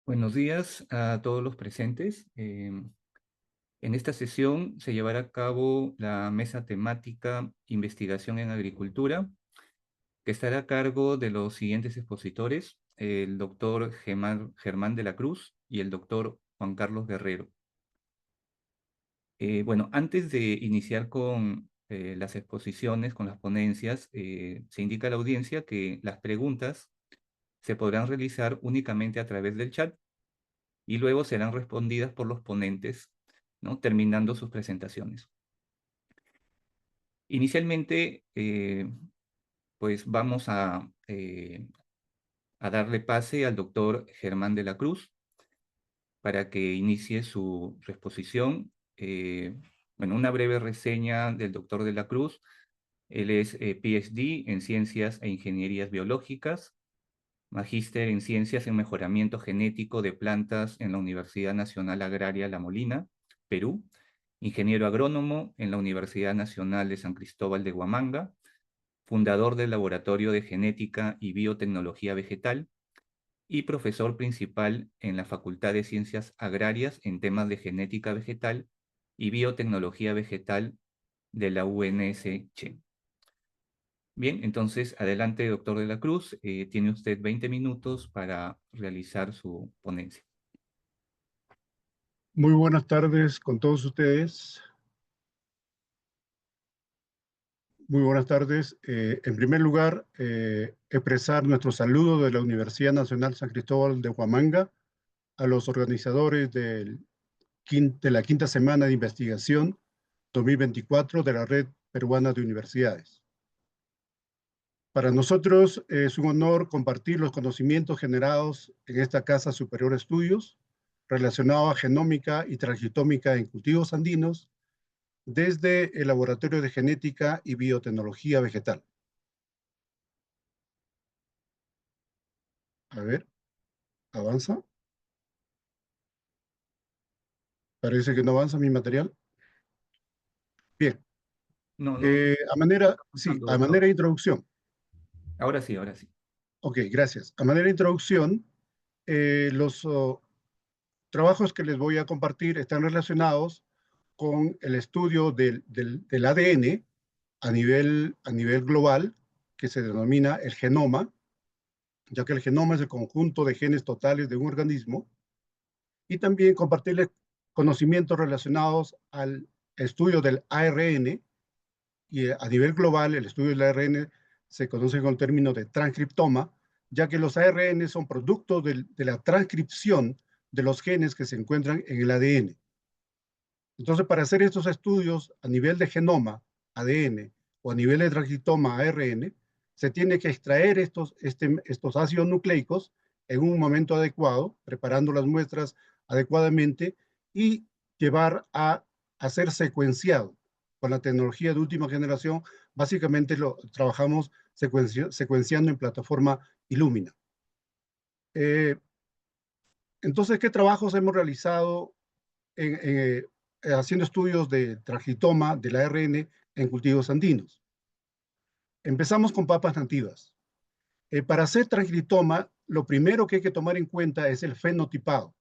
Buenos días a todos los presentes. En esta sesión se llevará a cabo la mesa temática Investigación en Agricultura, que estará a cargo de los siguientes expositores: el doctor Germán de la Cruz y el doctor Juan Carlos Guerrero. Bueno, antes de iniciar con las exposiciones, con las ponencias, se indica a la audiencia que las preguntas se podrán realizar únicamente a través del chat y luego serán respondidas por los ponentes, ¿no? Terminando sus presentaciones. Inicialmente, pues vamos a darle pase al doctor Germán de la Cruz para que inicie su exposición. Bueno, una breve reseña del doctor de la Cruz. Él es PhD en Ciencias e Ingenierías Biológicas, magíster en Ciencias en Mejoramiento Genético de Plantas en la Universidad Nacional Agraria La Molina, Perú, ingeniero agrónomo en la Universidad Nacional de San Cristóbal de Huamanga, fundador del Laboratorio de Genética y Biotecnología Vegetal y profesor principal en la Facultad de Ciencias Agrarias en temas de genética vegetal y biotecnología vegetal de la UNSC. Bien, entonces, adelante, doctor de la Cruz. Tiene usted 20 minutos para realizar su ponencia. Muy buenas tardes con todos ustedes. Muy buenas tardes. En primer lugar, expresar nuestro saludo de la Universidad Nacional San Cristóbal de Huamanga a los organizadores de la quinta semana de investigación 2024 de la Red Peruana de Universidades. Para nosotros es un honor compartir los conocimientos generados en esta Casa Superior de Estudios relacionados a genómica y transcriptómica en cultivos andinos desde el Laboratorio de Genética y Biotecnología Vegetal. A ver, avanza. Parece que no avanza mi material. Bien, No, no, no, sí, avanzando, a doctor. manera de introducción. Ahora sí, ahora sí. Ok, gracias. A manera de introducción, los trabajos que les voy a compartir están relacionados con el estudio del ADN a nivel global, que se denomina el genoma, ya que el genoma es el conjunto de genes totales de un organismo, y también compartirles conocimientos relacionados al estudio del ARN, y a nivel global el estudio del ARN se conoce con el término de transcriptoma, ya que los ARN son productos de la transcripción de los genes que se encuentran en el ADN. Entonces, para hacer estos estudios a nivel de genoma, ADN, o a nivel de transcriptoma, ARN, se tiene que extraer estos ácidos nucleicos en un momento adecuado, preparando las muestras adecuadamente y llevar a ser secuenciado. Con la tecnología de última generación, básicamente trabajamos secuenciando en plataforma Illumina. Entonces, ¿qué trabajos hemos realizado haciendo estudios de transcriptoma del ARN en cultivos andinos? Empezamos con papas nativas. Para hacer transcriptoma, lo primero que hay que tomar en cuenta es el fenotipado.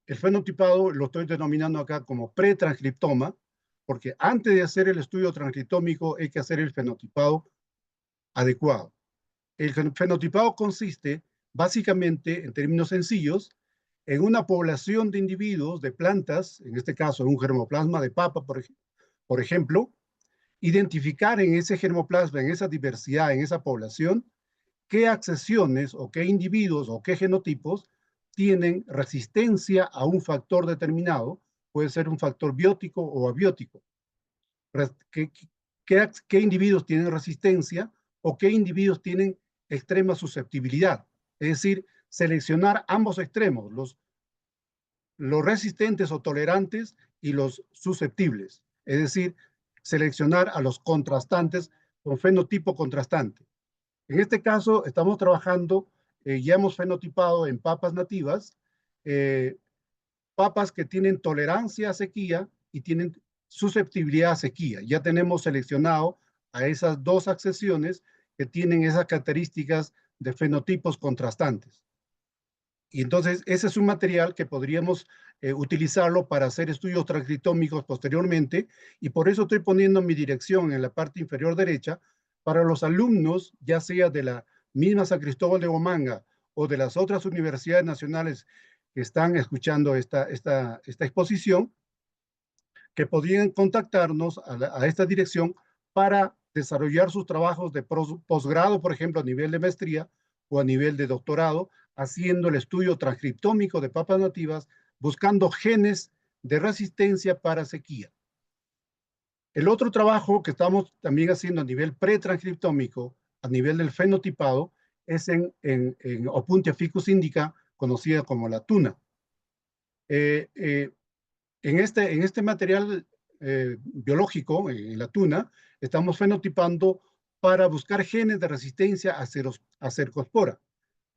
El fenotipado lo estoy denominando acá como pretranscriptoma, porque antes de hacer el estudio transcriptómico hay que hacer el fenotipado adecuado. El fenotipado consiste básicamente, en términos sencillos, en una población de individuos de plantas, en este caso en un germoplasma de papa, por ejemplo, identificar en ese germoplasma, en esa diversidad, en esa población, qué accesiones o qué individuos o qué genotipos tienen resistencia a un factor determinado, puede ser un factor biótico o abiótico. ¿Qué, qué individuos tienen resistencia o qué individuos tienen extrema susceptibilidad? Es decir, seleccionar ambos extremos, los resistentes o tolerantes y los susceptibles. Es decir, seleccionar a los contrastantes con fenotipo contrastante. En este caso, estamos trabajando, ya hemos fenotipado en papas nativas, eh, papas que tienen tolerancia a sequía y tienen susceptibilidad a sequía. Ya tenemos seleccionado a esas dos accesiones que tienen esas características de fenotipos contrastantes. Y entonces ese es un material que podríamos utilizarlo para hacer estudios transcriptómicos posteriormente, y por eso estoy poniendo mi dirección en la parte inferior derecha para los alumnos, ya sea de la misma San Cristóbal de Huamanga o de las otras universidades nacionales que están escuchando esta exposición, que podrían contactarnos a esta dirección para desarrollar sus trabajos de posgrado, por ejemplo, a nivel de maestría o a nivel de doctorado, haciendo el estudio transcriptómico de papas nativas, buscando genes de resistencia para sequía. El otro trabajo que estamos también haciendo a nivel pretranscriptómico, a nivel del fenotipado, es en Opuntia ficus indica, conocida como la tuna. Eh, eh, en este material biológico, en la tuna, estamos fenotipando para buscar genes de resistencia a cercospora.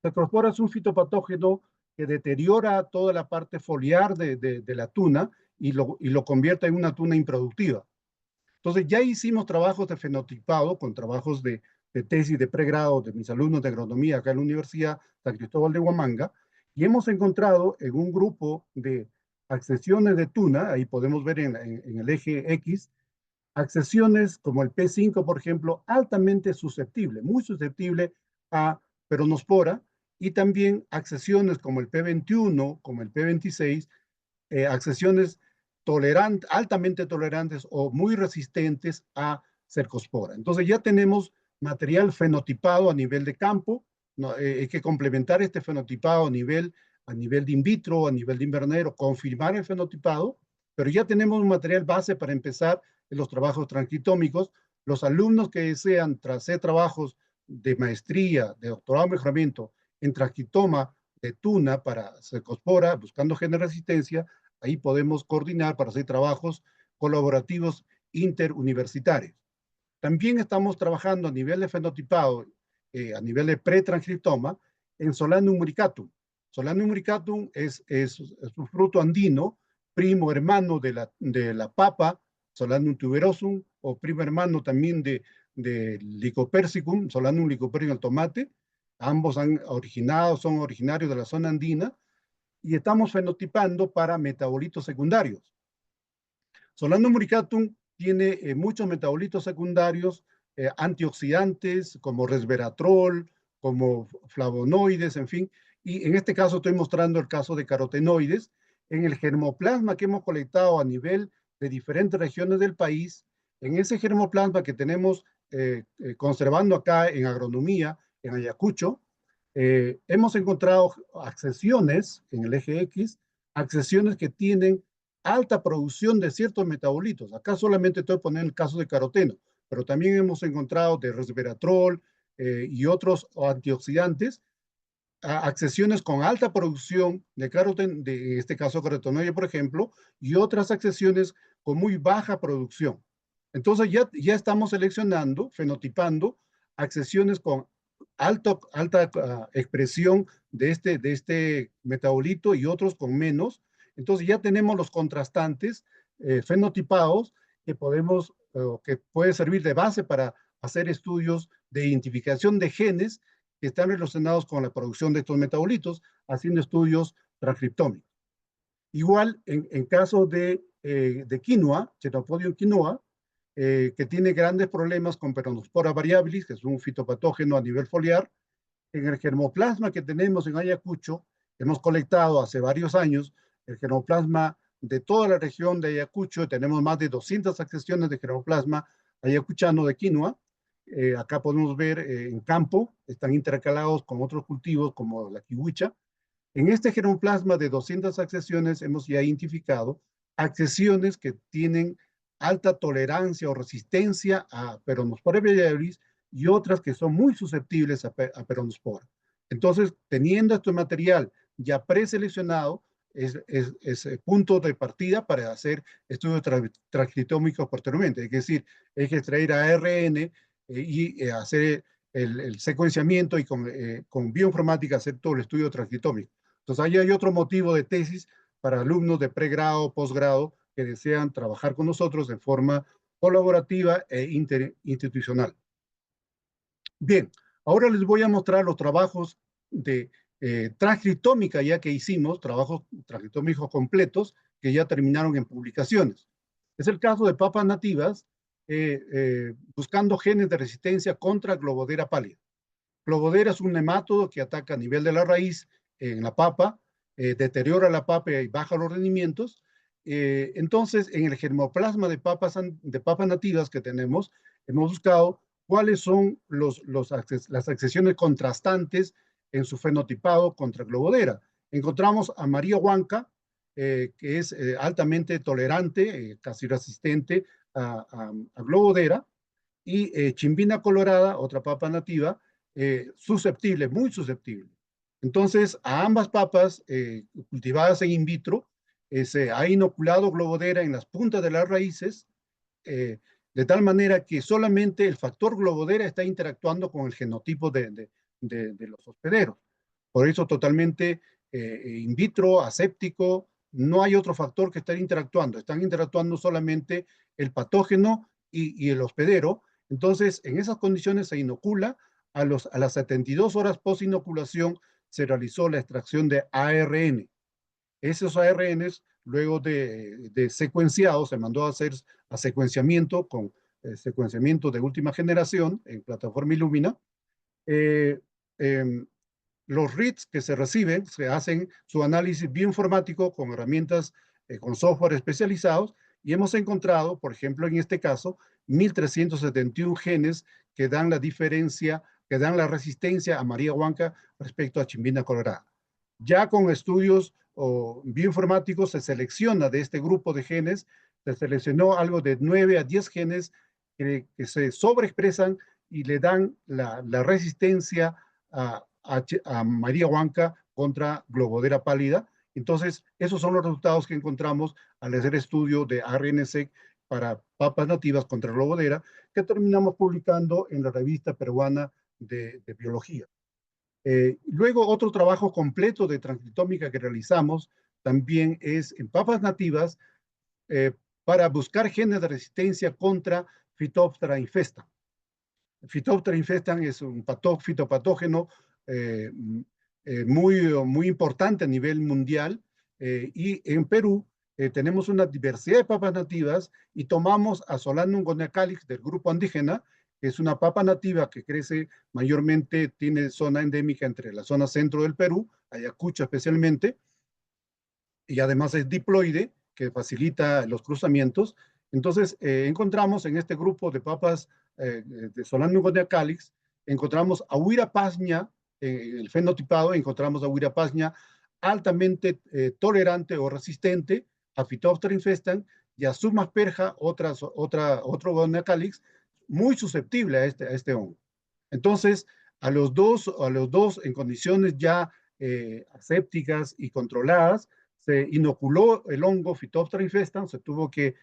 Cercospora es un fitopatógeno que deteriora toda la parte foliar de la tuna y lo convierte en una tuna improductiva. Entonces ya hicimos trabajos de fenotipado con trabajos de tesis de pregrado de mis alumnos de agronomía acá en la Universidad San Cristóbal de Huamanga, y hemos encontrado en un grupo de accesiones de tuna, ahí podemos ver en el eje X, accesiones como el P5, por ejemplo, altamente susceptible, muy susceptible a peronospora, y también accesiones como el P21, como el P26, accesiones altamente tolerantes o muy resistentes a cercospora. Entonces ya tenemos material fenotipado a nivel de campo, no, hay que complementar este fenotipado a nivel de in vitro, a nivel de invernadero, confirmar el fenotipado, pero ya tenemos un material base para empezar en los trabajos transcriptómicos. Los alumnos que desean hacer trabajos de maestría, de doctorado en mejoramiento en transcriptoma de tuna para cercospora, buscando gen de resistencia, ahí podemos coordinar para hacer trabajos colaborativos interuniversitarios. También estamos trabajando a nivel de fenotipado, a nivel de pretranscriptoma, en Solanum muricatum. Solanum muricatum es un fruto andino, primo hermano de la papa, Solanum tuberosum, o primo hermano también de Lycopersicum, Solanum lycopersicum, el tomate. Ambos son originarios de la zona andina, y estamos fenotipando para metabolitos secundarios. Solanum muricatum tiene muchos metabolitos secundarios, antioxidantes como resveratrol, como flavonoides, en fin. Y en este caso estoy mostrando el caso de carotenoides. En el germoplasma que hemos colectado a nivel de diferentes regiones del país, en ese germoplasma que tenemos conservando acá en agronomía, en Ayacucho, hemos encontrado accesiones en el eje X, accesiones que tienen alta producción de ciertos metabolitos. Acá solamente estoy poniendo el caso de caroteno, pero también hemos encontrado de resveratrol y otros antioxidantes, accesiones con alta producción de caroteno, en este caso carotenoide, por ejemplo, y otras accesiones con muy baja producción. Entonces ya estamos seleccionando, fenotipando, accesiones con alta expresión de este metabolito y otros con menos. Entonces ya tenemos los contrastantes fenotipados que podemos, que puede servir de base para hacer estudios de identificación de genes que están relacionados con la producción de estos metabolitos, haciendo estudios transcriptómicos. Igual, en caso de quinoa, Chenopodium quinoa, que tiene grandes problemas con Peronospora variabilis, que es un fitopatógeno a nivel foliar, en el germoplasma que tenemos en Ayacucho, hemos colectado hace varios años el germoplasma de toda la región de Ayacucho, tenemos más de 200 accesiones de germoplasma ayacuchano de quinoa. Acá podemos ver en campo, están intercalados con otros cultivos como la kiwicha. En este germoplasma de 200 accesiones hemos ya identificado accesiones que tienen alta tolerancia o resistencia a Peronospora variabilis y otras que son muy susceptibles a peronospora. Entonces, teniendo este material ya preseleccionado, es punto de partida para hacer estudios transcriptómicos posteriormente. Es decir, hay que extraer ARN y hacer el secuenciamiento y con bioinformática hacer todo el estudio transcriptómico. Entonces, ahí hay otro motivo de tesis para alumnos de pregrado, posgrado, que desean trabajar con nosotros de forma colaborativa e interinstitucional. Bien, ahora les voy a mostrar los trabajos de transcriptómica ya que hicimos, trabajos transcriptómicos completos que ya terminaron en publicaciones. Es el caso de papas nativas buscando genes de resistencia contra globodera pálida. Globodera es un nemátodo que ataca a nivel de la raíz en la papa, deteriora la papa y baja los rendimientos. Entonces, en el germoplasma de papas nativas que tenemos, hemos buscado cuáles son las accesiones contrastantes en su fenotipado contra globodera. Encontramos a María Huanca, que es altamente tolerante, casi resistente a globodera, y chimbina colorada, otra papa nativa, susceptible, muy susceptible. Entonces, a ambas papas cultivadas en vitro, se ha inoculado globodera en las puntas de las raíces, de tal manera que solamente el factor globodera está interactuando con el genotipo de los hospederos. Por eso totalmente in vitro, aséptico, no hay otro factor que esté interactuando. Están interactuando solamente el patógeno y el hospedero. Entonces, en esas condiciones se inocula. A las 72 horas post-inoculación se realizó la extracción de ARN. Esos ARNs, luego de secuenciado, se mandó a hacer a secuenciamiento con secuenciamiento de última generación en plataforma Illumina. Eh, eh, los reads que se reciben, se hacen su análisis bioinformático con herramientas, con software especializados, y hemos encontrado, por ejemplo, en este caso, 1.371 genes que dan la diferencia, que dan la resistencia a María Huanca respecto a chimbina colorada. Ya con estudios bioinformáticos se selecciona de este grupo de genes, se seleccionó algo de 9 a 10 genes que se sobreexpresan y le dan la resistencia a María Huanca contra globodera pálida. Entonces, esos son los resultados que encontramos al hacer estudio de ARN-seq para papas nativas contra globodera, que terminamos publicando en la revista peruana de biología. Luego, otro trabajo completo de transcriptómica que realizamos también es en papas nativas para buscar genes de resistencia contra Phytophthora infestan. Phytophthora infestan es un fitopatógeno muy importante a nivel mundial, y en Perú tenemos una diversidad de papas nativas y tomamos a Solanum guaiacalix del grupo andígena, que es una papa nativa que crece mayormente, tiene zona endémica entre la zona centro del Perú, Ayacucho especialmente, y además es diploide, que facilita los cruzamientos. Entonces, encontramos en este grupo de papas de Solanum guaiacalix, encontramos a Huirapasña, el fenotipado, encontramos a Huirapasña altamente tolerante o resistente a Phytophthora infestan y a Subasperja, otro guaiacalix, muy susceptible a este hongo. Entonces, a los dos en condiciones ya asépticas y controladas, se inoculó el hongo Phytophthora infestan, se tuvo que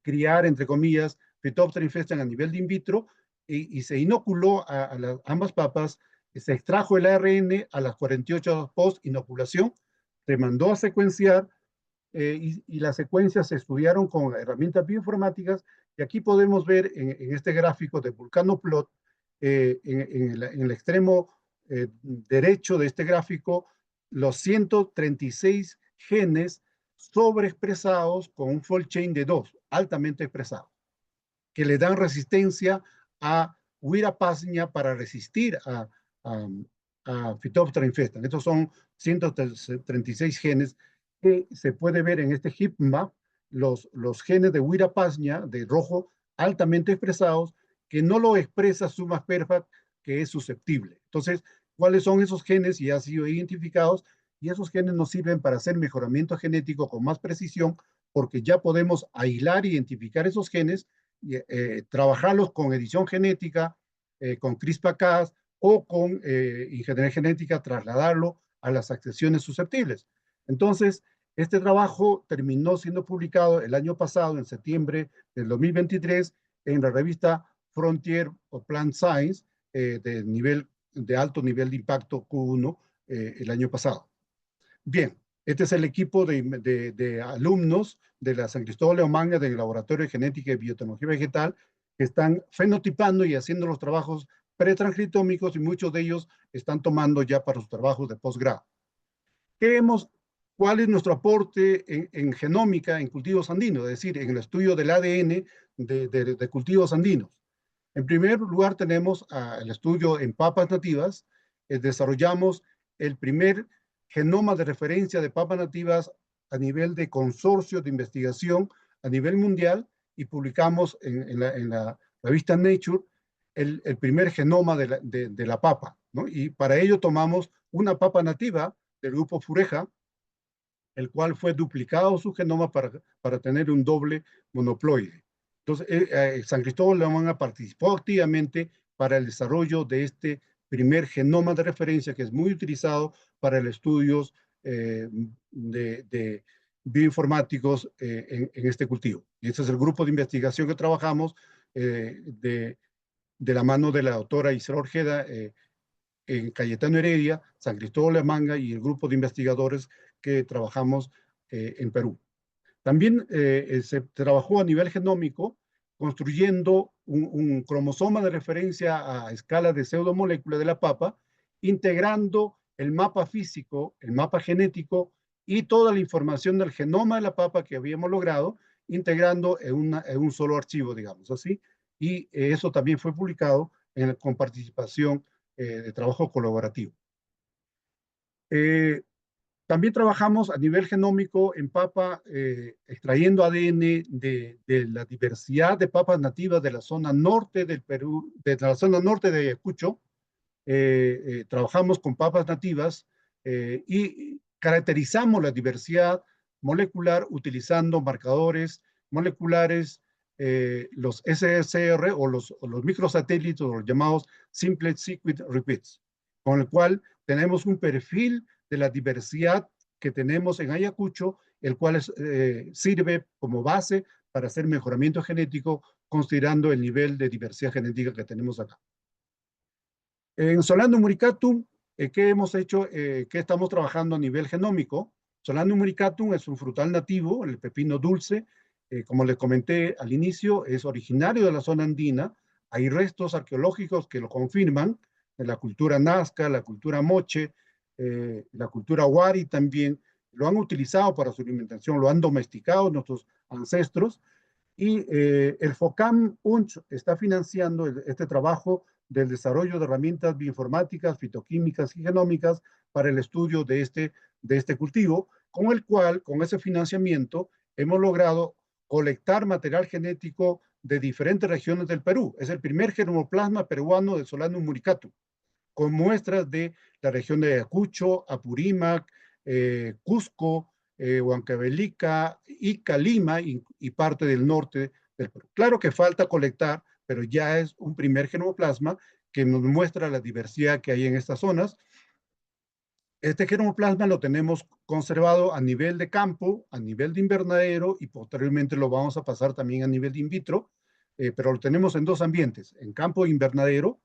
criar, entre comillas, Phytophthora infestan a nivel de in vitro, y se inoculó a ambas papas, se extrajo el ARN a las 48 horas post-inoculación, se mandó a secuenciar, y las secuencias se estudiaron con herramientas bioinformáticas, y aquí podemos ver en este gráfico de Vulcanoplot, en el extremo derecho de este gráfico, los 136 genes sobreexpresados con un fold chain de 2, altamente expresados, que le dan resistencia a Huirapasña para resistir a Phytophthora infestan. Estos son 136 genes que se puede ver en este heatmap, los genes de Huirapasña de rojo altamente expresados, que no lo expresa Subasperja, que es susceptible. Entonces, ¿cuáles son esos genes? Ya han sido identificados, y esos genes nos sirven para hacer mejoramiento genético con más precisión, porque ya podemos aislar e identificar esos genes y trabajarlos con edición genética, con CRISPR-Cas o con ingeniería genética, trasladarlo a las accesiones susceptibles. Entonces, este trabajo terminó siendo publicado el año pasado, en septiembre del 2023, en la revista Frontier of Plant Science, de alto nivel de impacto Q1, el año pasado. Bien, este es el equipo de alumnos de la San Cristóbal de Omanga del Laboratorio de Genética y Biotecnología Vegetal, que están fenotipando y haciendo los trabajos pretranscriptómicos y muchos de ellos están tomando ya para sus trabajos de posgrado. ¿Cuál es nuestro aporte en genómica en cultivos andinos? Es decir, en el estudio del ADN de cultivos andinos. En primer lugar, tenemos el estudio en papas nativas. Desarrollamos el primer genoma de referencia de papas nativas a nivel de consorcio de investigación a nivel mundial y publicamos en la revista Nature el primer genoma de la papa, ¿no? Y para ello tomamos una papa nativa del grupo Fureja, el cual fue duplicado su genoma para tener un doble monoploide. Entonces, San Cristóbal de Huamanga participó activamente para el desarrollo de este primer genoma de referencia que es muy utilizado para el estudios de bioinformáticos en este cultivo. Y ese es el grupo de investigación que trabajamos de la mano de la doctora Isra Orjeda en Cayetano Heredia, San Cristóbal de Huamanga y el grupo de investigadores que trabajamos en Perú. También se trabajó a nivel genómico construyendo un cromosoma de referencia a escala de pseudomolécula de la papa, integrando el mapa físico, el mapa genético y toda la información del genoma de la papa que habíamos logrado, integrando en un solo archivo, digamos así. Y eso también fue publicado con participación de trabajo colaborativo. También trabajamos a nivel genómico en papa, extrayendo ADN de la diversidad de papas nativas de la zona norte del Perú, de la zona norte de Ayacucho. Trabajamos con papas nativas y caracterizamos la diversidad molecular utilizando marcadores moleculares, los SSR o los microsatélites, o los llamados Simplex Sequence Repeats, con el cual tenemos un perfil de la diversidad que tenemos en Ayacucho, el cual sirve como base para hacer mejoramiento genético, considerando el nivel de diversidad genética que tenemos acá. En Solanum muricatum, ¿qué hemos hecho? ¿Qué estamos trabajando a nivel genómico? Solanum muricatum es un frutal nativo, el pepino dulce. Como les comenté al inicio, es originario de la zona andina. Hay restos arqueológicos que lo confirman, de la cultura Nazca, la cultura Moche, la cultura Wari también. Lo han utilizado para su alimentación, lo han domesticado nuestros ancestros. Y el FOCAM UNCH está financiando este trabajo del desarrollo de herramientas bioinformáticas, fitoquímicas y genómicas para el estudio de este cultivo, con el cual, con ese financiamiento, hemos logrado colectar material genético de diferentes regiones del Perú. Es el primer genoplasma peruano de Solanum muricatum, con muestras de la región de Ayacucho, Apurímac, Cusco, Huancavelica, Ica, Lima y parte del norte del Perú. Claro que falta colectar, pero ya es un primer genoplasma que nos muestra la diversidad que hay en estas zonas. Este genoplasma lo tenemos conservado a nivel de campo, a nivel de invernadero y posteriormente lo vamos a pasar también a nivel de in vitro, pero lo tenemos en dos ambientes, en campo e invernadero.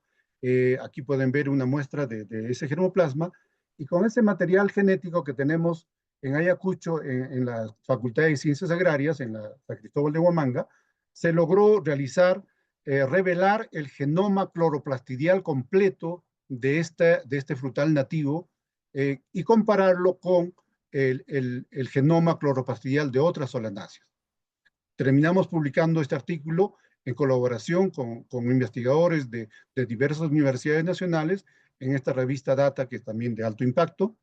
Aquí pueden ver una muestra de ese genoplasma y con ese material genético que tenemos en Ayacucho, en la Facultad de Ciencias Agrarias, en la San Cristóbal de Huamanga, se logró realizar, revelar el genoma cloroplastidial completo de este frutal nativo y compararlo con el genoma cloroplastidial de otras solanáceas. Terminamos publicando este artículo en colaboración con investigadores de diversas universidades nacionales en esta revista Data, que es también de alto impacto.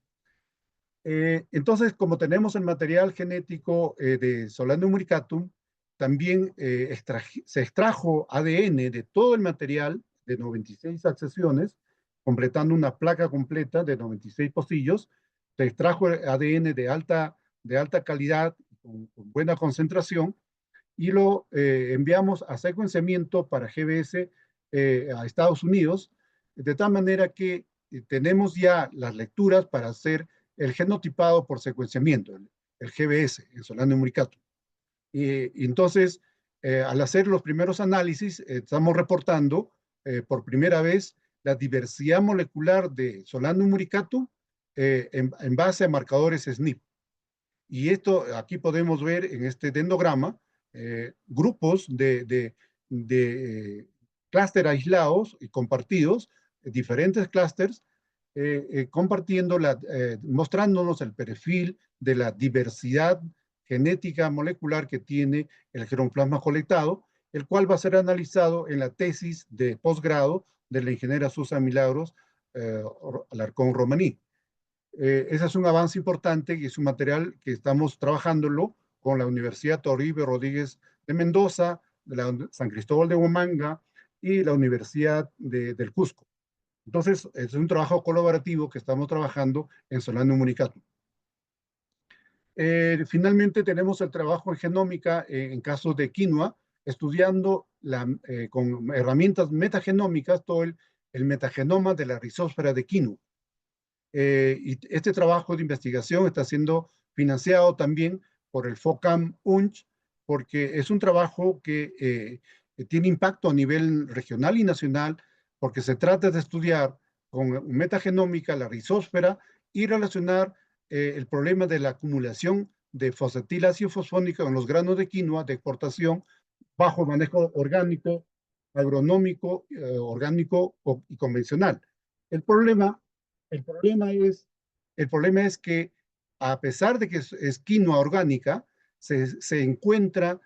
Entonces, como tenemos el material genético de Solanum muricatum, también se extrajo ADN de todo el material de 96 accesiones, completando una placa completa de 96 pocillos. Se extrajo ADN de alta calidad, con buena concentración, y lo enviamos a secuenciamiento para GBS a Estados Unidos, de tal manera que tenemos ya las lecturas para hacer el genotipado por secuenciamiento, el GBS, el Solanum muricatum. Y entonces, al hacer los primeros análisis, estamos reportando por primera vez la diversidad molecular de Solanum muricatum en base a marcadores SNP. Y esto aquí podemos ver en este dendrograma grupos de clústeres aislados y compartidos, diferentes clústeres, compartiendo, mostrándonos el perfil de la diversidad genética molecular que tiene el germplasma colectado, el cual va a ser analizado en la tesis de posgrado de la ingeniera Susan Milagros Alarcón Romaní. Ese es un avance importante y es un material que estamos trabajándolo con la Universidad Toribio Rodríguez de Mendoza, de la San Cristóbal de Huamanga y la Universidad del Cusco. Entonces, es un trabajo colaborativo que estamos trabajando en Solano Municatum. Finalmente, tenemos el trabajo en genómica en casos de quinoa, estudiando con herramientas metagenómicas todo el metagenoma de la rizósfera de quinoa. Y este trabajo de investigación está siendo financiado también por el FOCAM-UNCH, porque es un trabajo que tiene impacto a nivel regional y nacional, porque se trata de estudiar con metagenómica la rizósfera y relacionar el problema de la acumulación de fosfatilácido fosfónico en los granos de quinoa de exportación bajo manejo orgánico, agronómico, orgánico y convencional. El problema el problema es, el problema es que a pesar de que es quinoa orgánica, se encuentra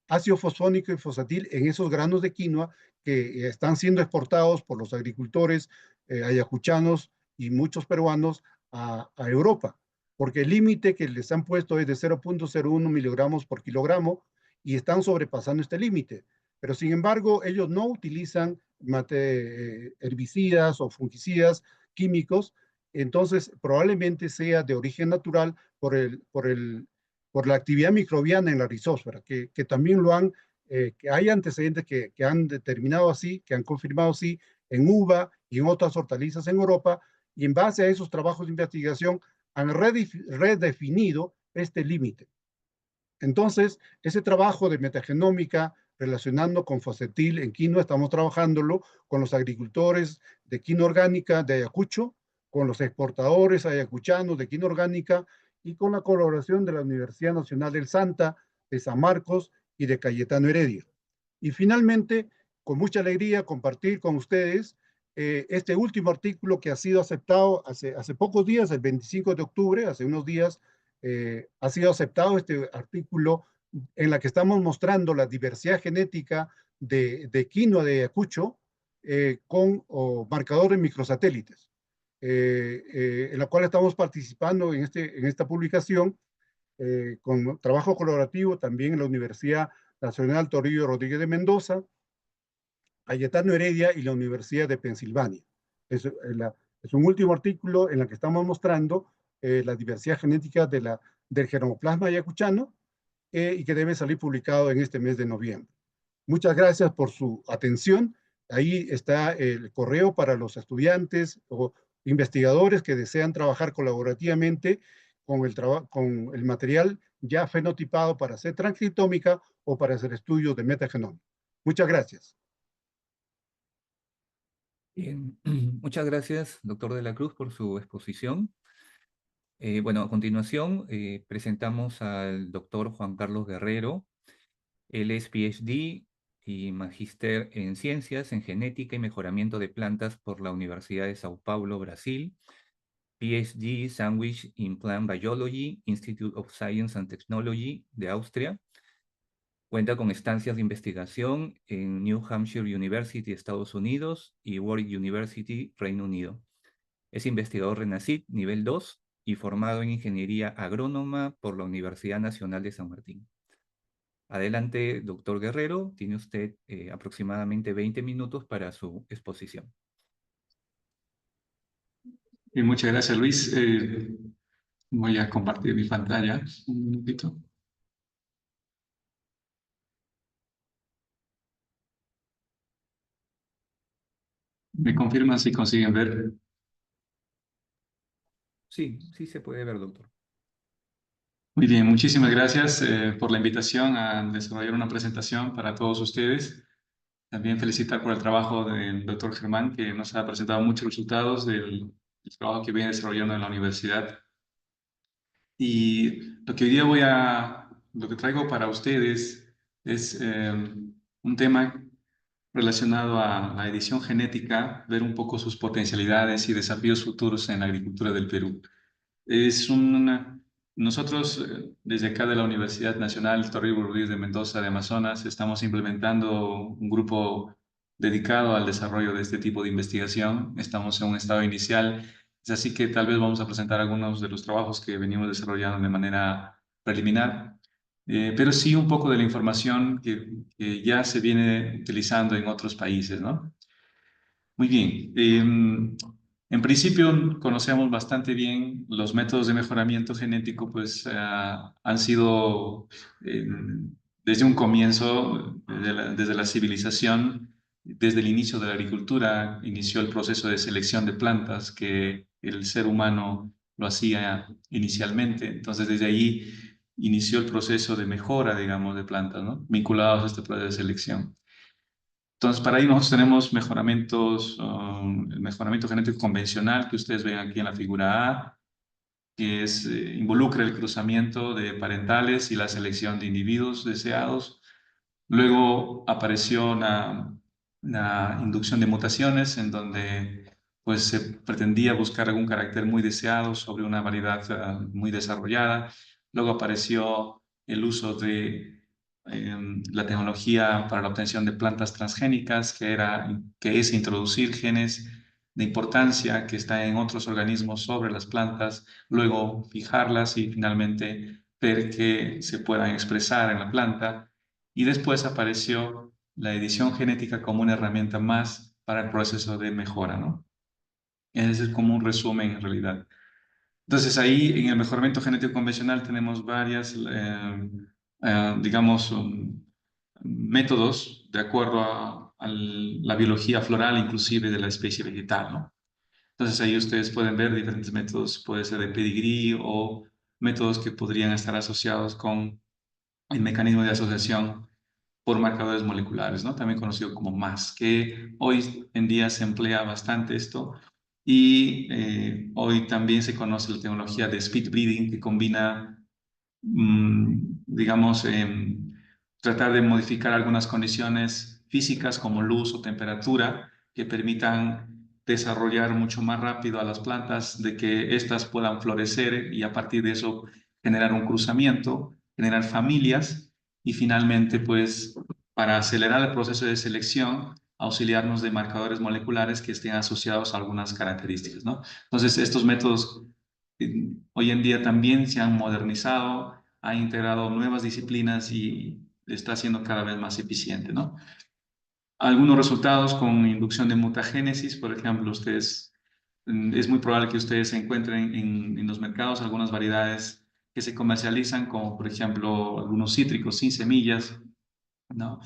ácido fosfónico y fosfatil en esos granos de quinoa que están siendo exportados por los agricultores ayacuchanos y muchos peruanos a Europa, porque el límite que les han puesto es de 0.01 miligramos por kilogramo y están sobrepasando este límite. Pero sin embargo, ellos no utilizan herbicidas o fungicidas químicos, entonces probablemente sea de origen natural por la actividad microbiana en la rizósfera, que también que hay antecedentes que han determinado así, que han confirmado así en uva y en otras hortalizas en Europa, y en base a esos trabajos de investigación han redefinido este límite. Entonces, ese trabajo de metagenómica relacionando con fosfatil en quinoa, estamos trabajándolo con los agricultores de quinoa orgánica de Ayacucho, con los exportadores ayacuchanos de quinoa orgánica y con la colaboración de la Universidad Nacional del Santa, de San Marcos y de Cayetano Heredia. Y finalmente, con mucha alegría, compartir con ustedes este último artículo que ha sido aceptado hace pocos días, el 25 de octubre, hace unos días, ha sido aceptado este artículo en la que estamos mostrando la diversidad genética de quinoa de Ayacucho con marcadores microsatélites, en la cual estamos participando en esta publicación con trabajo colaborativo también en la Universidad Nacional Toribio Rodríguez de Mendoza, Cayetano Heredia y la Universidad de Pensilvania. Es un último artículo en el que estamos mostrando la diversidad genética del germoplasma ayacuchano y que debe salir publicado en este mes de noviembre. Muchas gracias por su atención. Ahí está el correo para los estudiantes o investigadores que desean trabajar colaborativamente con el material ya fenotipado para hacer transcriptómica o para hacer estudios de metagenoma. Muchas gracias. Bien, muchas gracias, doctor de la Cruz, por su exposición. Bueno, a continuación presentamos al doctor Juan Carlos Guerrero. Él es PhD y magíster en Ciencias en Genética y Mejoramiento de Plantas por la Universidad de Sao Paulo, Brasil. PhD Sandwich in Plant Biology, Institute of Science and Technology de Austria. Cuenta con estancias de investigación en New Hampshire University, Estados Unidos, y Warwick University, Reino Unido. Es investigador RENACIT nivel 2 y formado en Ingeniería Agrónoma por la Universidad Nacional de San Martín. Adelante, doctor Guerrero, tiene usted aproximadamente 20 minutos para su exposición. Y muchas gracias, Luis. Voy a compartir mi pantalla un minutito. ¿Me confirman si consiguen ver? Sí, sí se puede ver, doctor. Muy bien, muchísimas gracias por la invitación a desarrollar una presentación para todos ustedes. También felicitar por el trabajo del doctor Germán, que nos ha presentado muchos resultados del trabajo que viene desarrollando en la universidad. Y lo que hoy día lo que traigo para ustedes es un tema relacionado a la edición genética, ver un poco sus potencialidades y desafíos futuros en la agricultura del Perú. Nosotros, desde acá de la Universidad Nacional Torrijos Rodríguez de Mendoza de Amazonas, estamos implementando un grupo dedicado al desarrollo de este tipo de investigación. Estamos en un estado inicial, es así que tal vez vamos a presentar algunos de los trabajos que venimos desarrollando de manera preliminar, pero sí un poco de la información que ya se viene utilizando en otros países, ¿no? Muy bien. En principio conocemos bastante bien los métodos de mejoramiento genético, pues han sido desde un comienzo, desde la civilización, desde el inicio de la agricultura, inició el proceso de selección de plantas que el ser humano lo hacía inicialmente. Entonces desde ahí inició el proceso de mejora, digamos, de plantas, ¿no? Vinculados a este proceso de selección. Entonces, para ahí nosotros tenemos mejoramientos, el mejoramiento genético convencional que ustedes ven aquí en la figura A, que involucra el cruzamiento de parentales y la selección de individuos deseados. Luego apareció una inducción de mutaciones en donde pues, se pretendía buscar algún carácter muy deseado sobre una variedad muy desarrollada. Luego apareció el uso de la tecnología para la obtención de plantas transgénicas, que es introducir genes de importancia que están en otros organismos sobre las plantas, luego fijarlas y finalmente ver que se puedan expresar en la planta. Y después apareció la edición genética como una herramienta más para el proceso de mejora, ¿no? Ese es como un resumen en realidad. Entonces ahí en el mejoramiento genético convencional tenemos varias, digamos, métodos de acuerdo a la biología floral, inclusive de la especie vegetal, ¿no? Entonces ahí ustedes pueden ver diferentes métodos, puede ser de pedigrí o métodos que podrían estar asociados con el mecanismo de asociación por marcadores moleculares, ¿no? También conocido como MAS, que hoy en día se emplea bastante esto. Y hoy también se conoce la tecnología de speed breeding, que combina, digamos, tratar de modificar algunas condiciones físicas como luz o temperatura que permitan desarrollar mucho más rápido a las plantas, de que éstas puedan florecer y a partir de eso generar un cruzamiento, generar familias y finalmente, pues, para acelerar el proceso de selección, auxiliarnos de marcadores moleculares que estén asociados a algunas características, ¿no? Entonces, estos métodos hoy en día también se han modernizado, ha integrado nuevas disciplinas y está siendo cada vez más eficiente, ¿no? Algunos resultados con inducción de mutagénesis, por ejemplo, es muy probable que ustedes encuentren en los mercados algunas variedades que se comercializan, como por ejemplo algunos cítricos sin semillas, ¿no?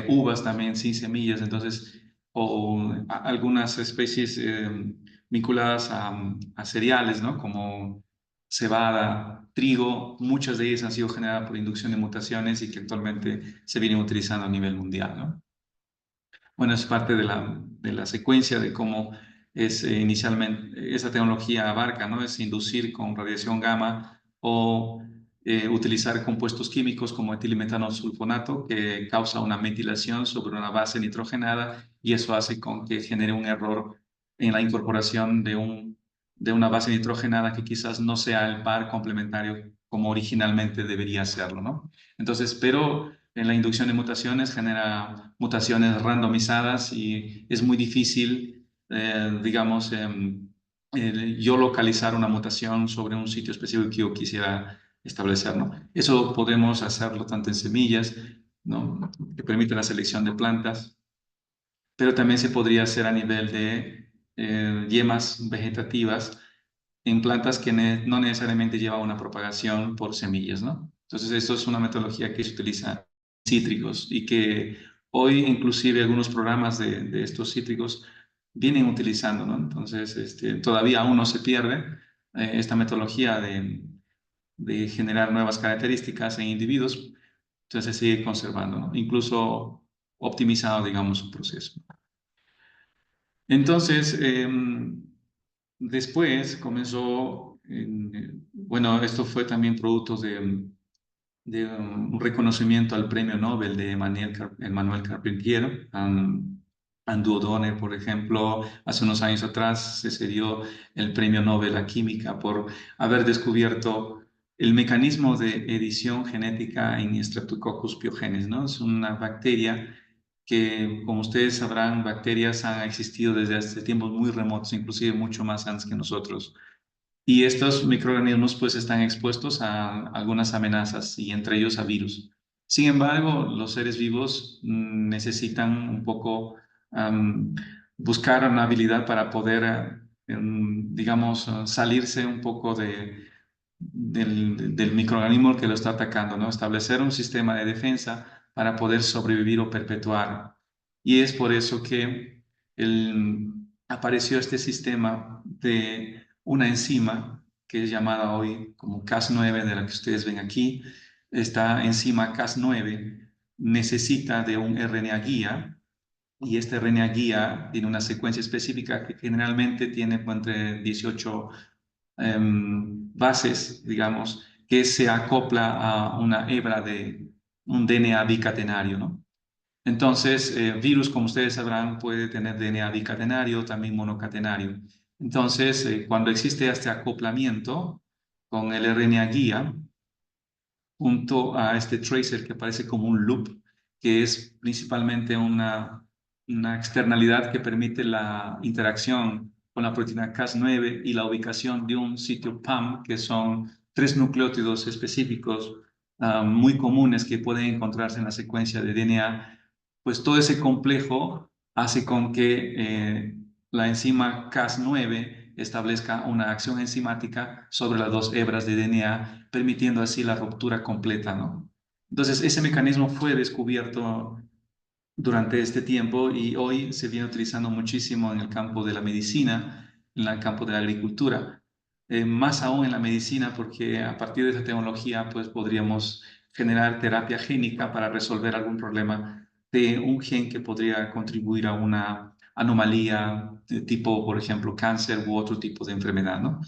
Uvas también sin semillas, entonces, o algunas especies vinculadas a cereales, ¿no? Como cebada, trigo, muchas de ellas han sido generadas por inducción de mutaciones y que actualmente se vienen utilizando a nivel mundial, ¿no? Bueno, es parte de la secuencia de cómo es inicialmente esa tecnología abarca, ¿no? Es inducir con radiación gamma o utilizar compuestos químicos como etilimetano sulfonato que causa una metilación sobre una base nitrogenada y eso hace con que genere un error en la incorporación de una base nitrogenada que quizás no sea el par complementario como originalmente debería serlo, ¿no? Entonces, pero en la inducción de mutaciones genera mutaciones randomizadas y es muy difícil, digamos, yo localizar una mutación sobre un sitio específico que yo quisiera establecer, ¿no? Eso podemos hacerlo tanto en semillas, ¿no? Que permiten la selección de plantas, pero también se podría hacer a nivel de yemas vegetativas en plantas que no necesariamente llevan una propagación por semillas, ¿no? Entonces, esto es una metodología que se utiliza en cítricos y que hoy inclusive algunos programas de estos cítricos vienen utilizando, ¿no? Entonces, todavía aún no se pierde esta metodología de generar nuevas características en individuos, entonces se sigue conservando, ¿no? Incluso optimizado, digamos, su proceso. Entonces, después comenzó, bueno, esto fue también producto de un reconocimiento al premio Nobel de Emmanuel Carpentier. Andrew O'Donnell, por ejemplo, hace unos años atrás se dio el premio Nobel a Química por haber descubierto el mecanismo de edición genética en Streptococcus pyogenes, ¿no? Es una bacteria que, como ustedes sabrán, bacterias han existido desde hace tiempos muy remotos, inclusive mucho más antes que nosotros. Y estos microorganismos pues están expuestos a algunas amenazas y entre ellos a virus. Sin embargo, los seres vivos necesitan un poco buscar una habilidad para poder, digamos, salirse un poco del microorganismo que lo está atacando, ¿no? Establecer un sistema de defensa para poder sobrevivir o perpetuar. Y es por eso que apareció este sistema de una enzima que es llamada hoy como Cas9, de la que ustedes ven aquí. Esta enzima Cas9 necesita de un RNA guía, y este RNA guía tiene una secuencia específica que generalmente tiene entre 18 bases, digamos, que se acopla a una hebra de un DNA bicatenario, ¿no? Entonces, virus, como ustedes sabrán, puede tener DNA bicatenario, también monocatenario. Entonces, cuando existe este acoplamiento con el RNA guía, junto a este tracer que parece como un loop, que es principalmente una externalidad que permite la interacción con la proteína Cas9 y la ubicación de un sitio PAM, que son 3 nucleótidos específicos muy comunes que pueden encontrarse en la secuencia de DNA. Pues todo ese complejo hace con que la enzima Cas9 establezca una acción enzimática sobre las dos hebras de DNA, permitiendo así la ruptura completa, ¿no? Entonces, ese mecanismo fue descubierto durante este tiempo y hoy se viene utilizando muchísimo en el campo de la medicina, en el campo de la agricultura, más aún en la medicina, porque a partir de esa tecnología pues podríamos generar terapia génica para resolver algún problema de un gen que podría contribuir a una anomalía de tipo, por ejemplo, cáncer u otro tipo de enfermedad, ¿no?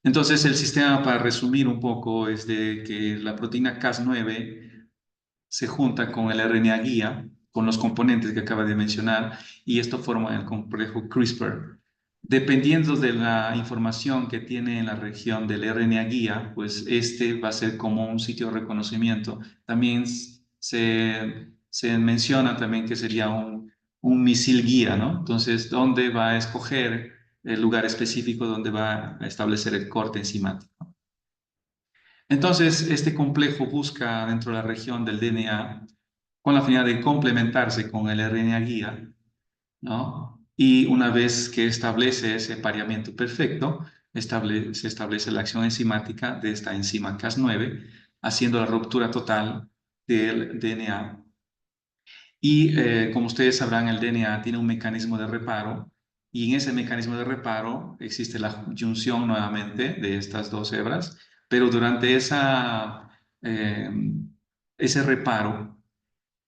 Entonces, el sistema, para resumir un poco, es de que la proteína Cas9 se junta con el RNA guía, con los componentes que acaba de mencionar, y esto forma el complejo CRISPR. Dependiendo de la información que tiene en la región del RNA guía, pues este va a ser como un sitio de reconocimiento. También se menciona también que sería un misil guía, ¿no? Entonces, ¿dónde va a escoger el lugar específico donde va a establecer el corte enzimático? Entonces, este complejo busca dentro de la región del DNA con la finalidad de complementarse con el RNA guía, ¿no? Y una vez que establece ese pareamiento perfecto, se establece la acción enzimática de esta enzima Cas9, haciendo la ruptura total del DNA. Y como ustedes sabrán, el DNA tiene un mecanismo de reparo, y en ese mecanismo de reparo existe la junción nuevamente de estas dos hebras, pero durante eh, ese reparo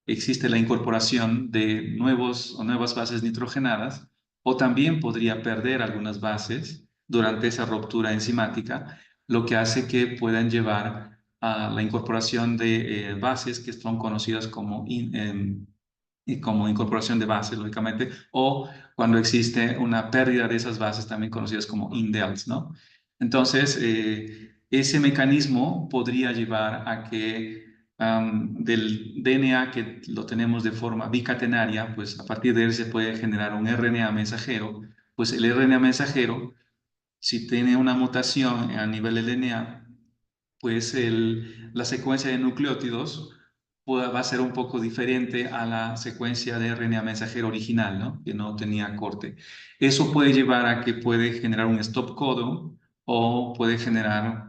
existe la incorporación de nuevos o nuevas bases nitrogenadas, o también podría perder algunas bases durante esa ruptura enzimática, lo que hace que puedan llevar a la incorporación de bases que son conocidas como incorporación de bases, lógicamente, o cuando existe una pérdida de esas bases, también conocidas como indels, ¿no? Entonces, ese mecanismo podría llevar a que del DNA, que lo tenemos de forma bicatenaria, pues a partir de él se puede generar un RNA mensajero. Pues el RNA mensajero, si tiene una mutación a nivel del DNA, pues la secuencia de nucleótidos va a ser un poco diferente a la secuencia de RNA mensajero original, ¿no? Que no tenía corte. Eso puede llevar a que puede generar un stop codon, o puede generar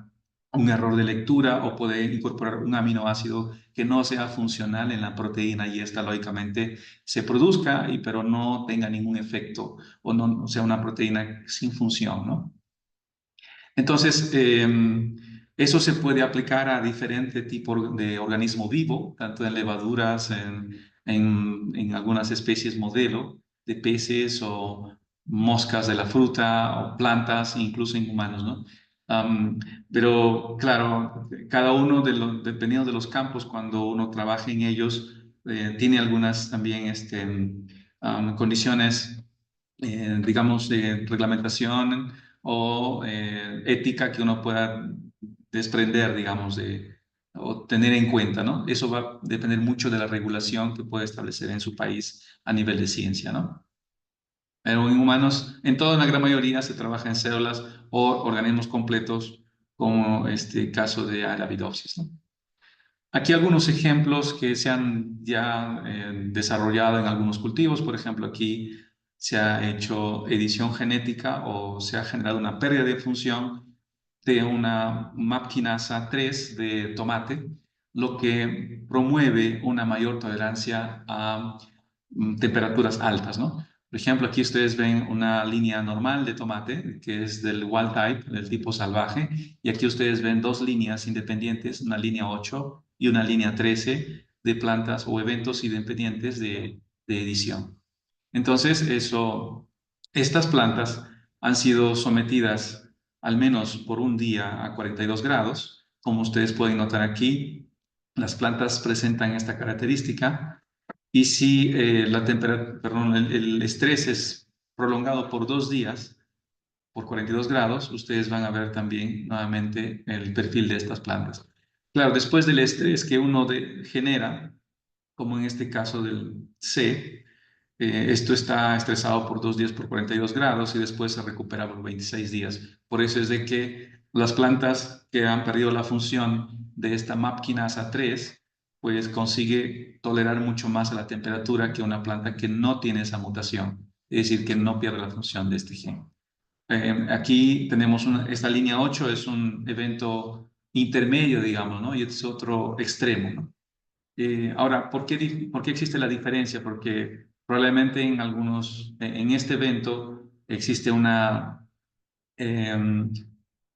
un error de lectura, o puede incorporar un aminoácido que no sea funcional en la proteína, y esta lógicamente se produzca, pero no tenga ningún efecto, o no sea una proteína sin función, ¿no? Entonces, eso se puede aplicar a diferentes tipos de organismo vivo, tanto en levaduras, en algunas especies modelo de peces o moscas de la fruta o plantas, incluso en humanos, ¿no? Am, pero claro, cada uno dependiendo de los campos, cuando uno trabaja en ellos, tiene algunas también condiciones, digamos, de reglamentación o ética que uno pueda desprender, digamos, o tener en cuenta, ¿no? Eso va a depender mucho de la regulación que puede establecer en su país a nivel de ciencia, ¿no? Pero en humanos, en toda la gran mayoría se trabaja en células o organismos completos, como este caso de Arabidopsis, ¿no? Aquí algunos ejemplos que se han ya desarrollado en algunos cultivos. Por ejemplo, aquí se ha hecho edición genética o se ha generado una pérdida de función de una MAP quinasa 3 de tomate, lo que promueve una mayor tolerancia a temperaturas altas, ¿no? Por ejemplo, aquí ustedes ven una línea normal de tomate, que es del wild type, del tipo salvaje, y aquí ustedes ven dos líneas independientes, una línea 8 y una línea 13 de plantas o eventos independientes de edición. Entonces, estas plantas han sido sometidas al menos por un día a 42 grados. Como ustedes pueden notar aquí, las plantas presentan esta característica. Y si el estrés es prolongado por 2 días, por 42 grados, ustedes van a ver también nuevamente el perfil de estas plantas. Claro, después del estrés que uno genera, como en este caso del C, esto está estresado por 2 días por 42 grados y después se recupera por 26 días. Por eso es de que las plantas que han perdido la función de esta MAP quinasa 3, pues consigue tolerar mucho más a la temperatura que una planta que no tiene esa mutación, es decir, que no pierde la función de este gen. Aquí tenemos esta línea 8, es un evento intermedio, digamos, ¿no? Y es otro extremo, ¿no? Ahora, ¿por qué existe la diferencia? Porque probablemente en este evento existe una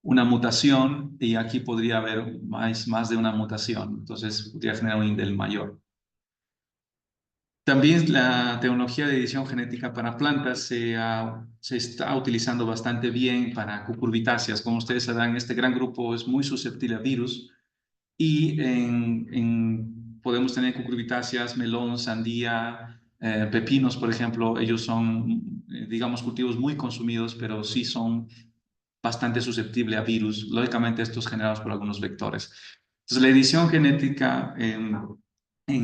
mutación y aquí podría haber más de una mutación, entonces podría generar un indel mayor. También la tecnología de edición genética para plantas se está utilizando bastante bien para cucurbitáceas. Como ustedes sabrán, este gran grupo es muy susceptible a virus y podemos tener cucurbitáceas, melón, sandía, pepinos, por ejemplo. Ellos son, digamos, cultivos muy consumidos, pero sí son bastante susceptibles a virus, lógicamente estos generados por algunos vectores. Entonces, la edición genética en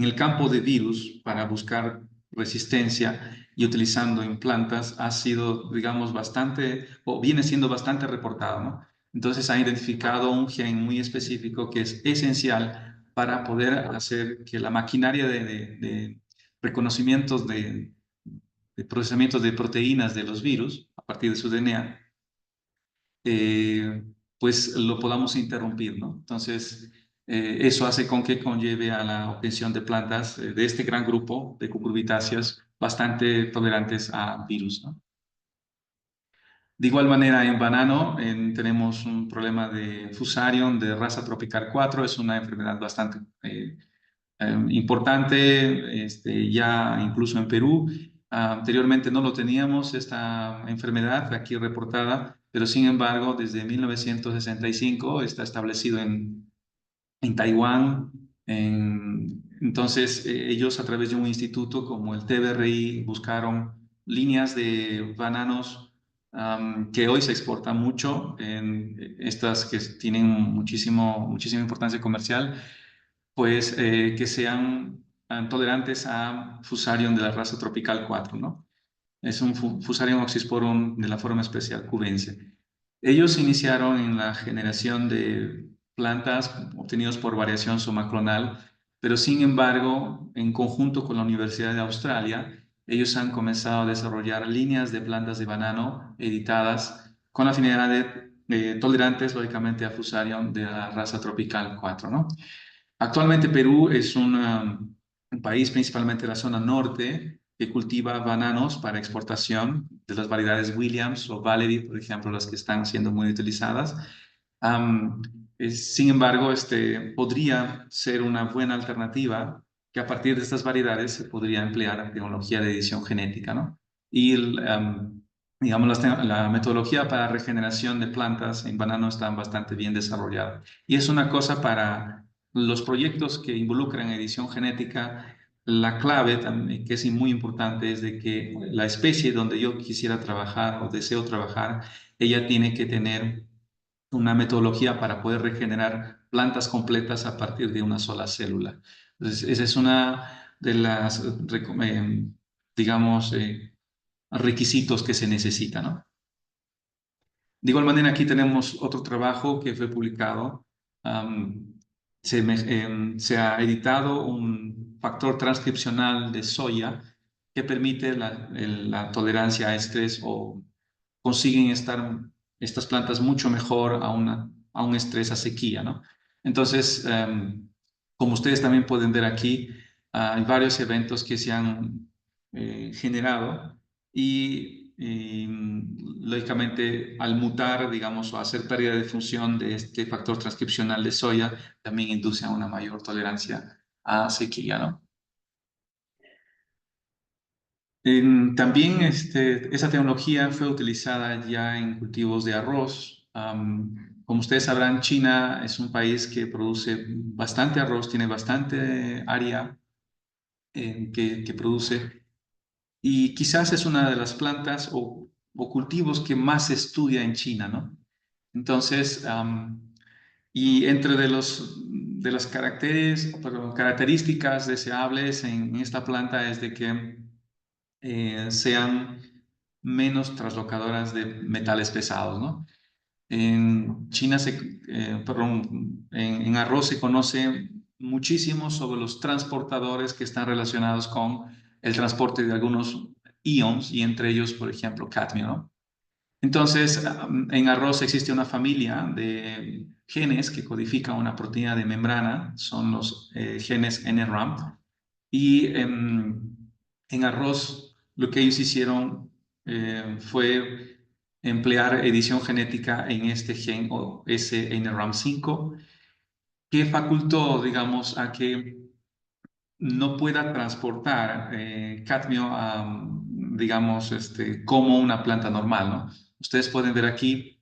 el campo de virus para buscar resistencia y utilizando en plantas ha sido, digamos, bastante, o viene siendo bastante reportado, ¿no? Entonces, ha identificado un gen muy específico que es esencial para poder hacer que la maquinaria de reconocimientos de procesamientos de proteínas de los virus a partir de su DNA pues lo podamos interrumpir, ¿no? Entonces, eso hace con que conlleve a la obtención de plantas de este gran grupo de cucurbitáceas bastante tolerantes a virus, ¿no? De igual manera, en banano tenemos un problema de Fusarium de raza tropical 4, es una enfermedad bastante importante, ya incluso en Perú. Anteriormente no lo teníamos, esta enfermedad aquí reportada, pero sin embargo, desde 1965 está establecido en Taiwán. Entonces, ellos a través de un instituto como el TBRI buscaron líneas de bananos que hoy se exportan mucho, estas que tienen muchísima importancia comercial, pues que sean tolerantes a Fusarium de la raza tropical 4, ¿no? Es un Fusarium oxysporum de la forma especial cubense. Ellos iniciaron en la generación de plantas obtenidas por variación somaclonal, pero sin embargo, en conjunto con la Universidad de Australia, ellos han comenzado a desarrollar líneas de plantas de banano editadas con la finalidad de tolerantes, lógicamente, a Fusarium de la raza tropical 4, ¿no? Actualmente Perú es un país principalmente de la zona norte que cultiva bananos para exportación de las variedades Williams o Valery, por ejemplo, las que están siendo muy utilizadas. Am, Sin embargo, podría ser una buena alternativa que a partir de estas variedades se podría emplear la tecnología de edición genética, ¿no? Y digamos, la metodología para regeneración de plantas en banano está bastante bien desarrollada. Y es una cosa para los proyectos que involucran edición genética. La clave también, que es muy importante, es de que la especie donde yo quisiera trabajar o deseo trabajar, ella tiene que tener una metodología para poder regenerar plantas completas a partir de una sola célula. Entonces, esa es una de las, digamos, requisitos que se necesitan, ¿no? De igual manera, aquí tenemos otro trabajo que fue publicado. Am, se ha editado un factor transcripcional de soya que permite la tolerancia a estrés, o consiguen estar estas plantas mucho mejor a un estrés, a sequía, ¿no? Entonces, como ustedes también pueden ver aquí, hay varios eventos que se han generado y, lógicamente, al mutar, digamos, o hacer pérdida de función de este factor transcripcional de soya, también induce a una mayor tolerancia a sequía, ¿no? También esa tecnología fue utilizada ya en cultivos de arroz. Como ustedes sabrán, China es un país que produce bastante arroz, tiene bastante área que produce, y quizás es una de las plantas o cultivos que más se estudia en China, ¿no? Entonces, y entre de las características deseables en esta planta es de que sean menos traslocadoras de metales pesados, ¿no? En China, perdón, en arroz se conoce muchísimo sobre los transportadores que están relacionados con el transporte de algunos ions, y entre ellos, por ejemplo, cadmio, ¿no? Entonces, en arroz existe una familia de genes que codifican una proteína de membrana, son los genes NRAM, y en arroz lo que ellos hicieron fue emplear edición genética en este gen, o SNRAM5, que facultó, digamos, a que no pueda transportar cadmio digamos, como una planta normal, ¿no? Ustedes pueden ver aquí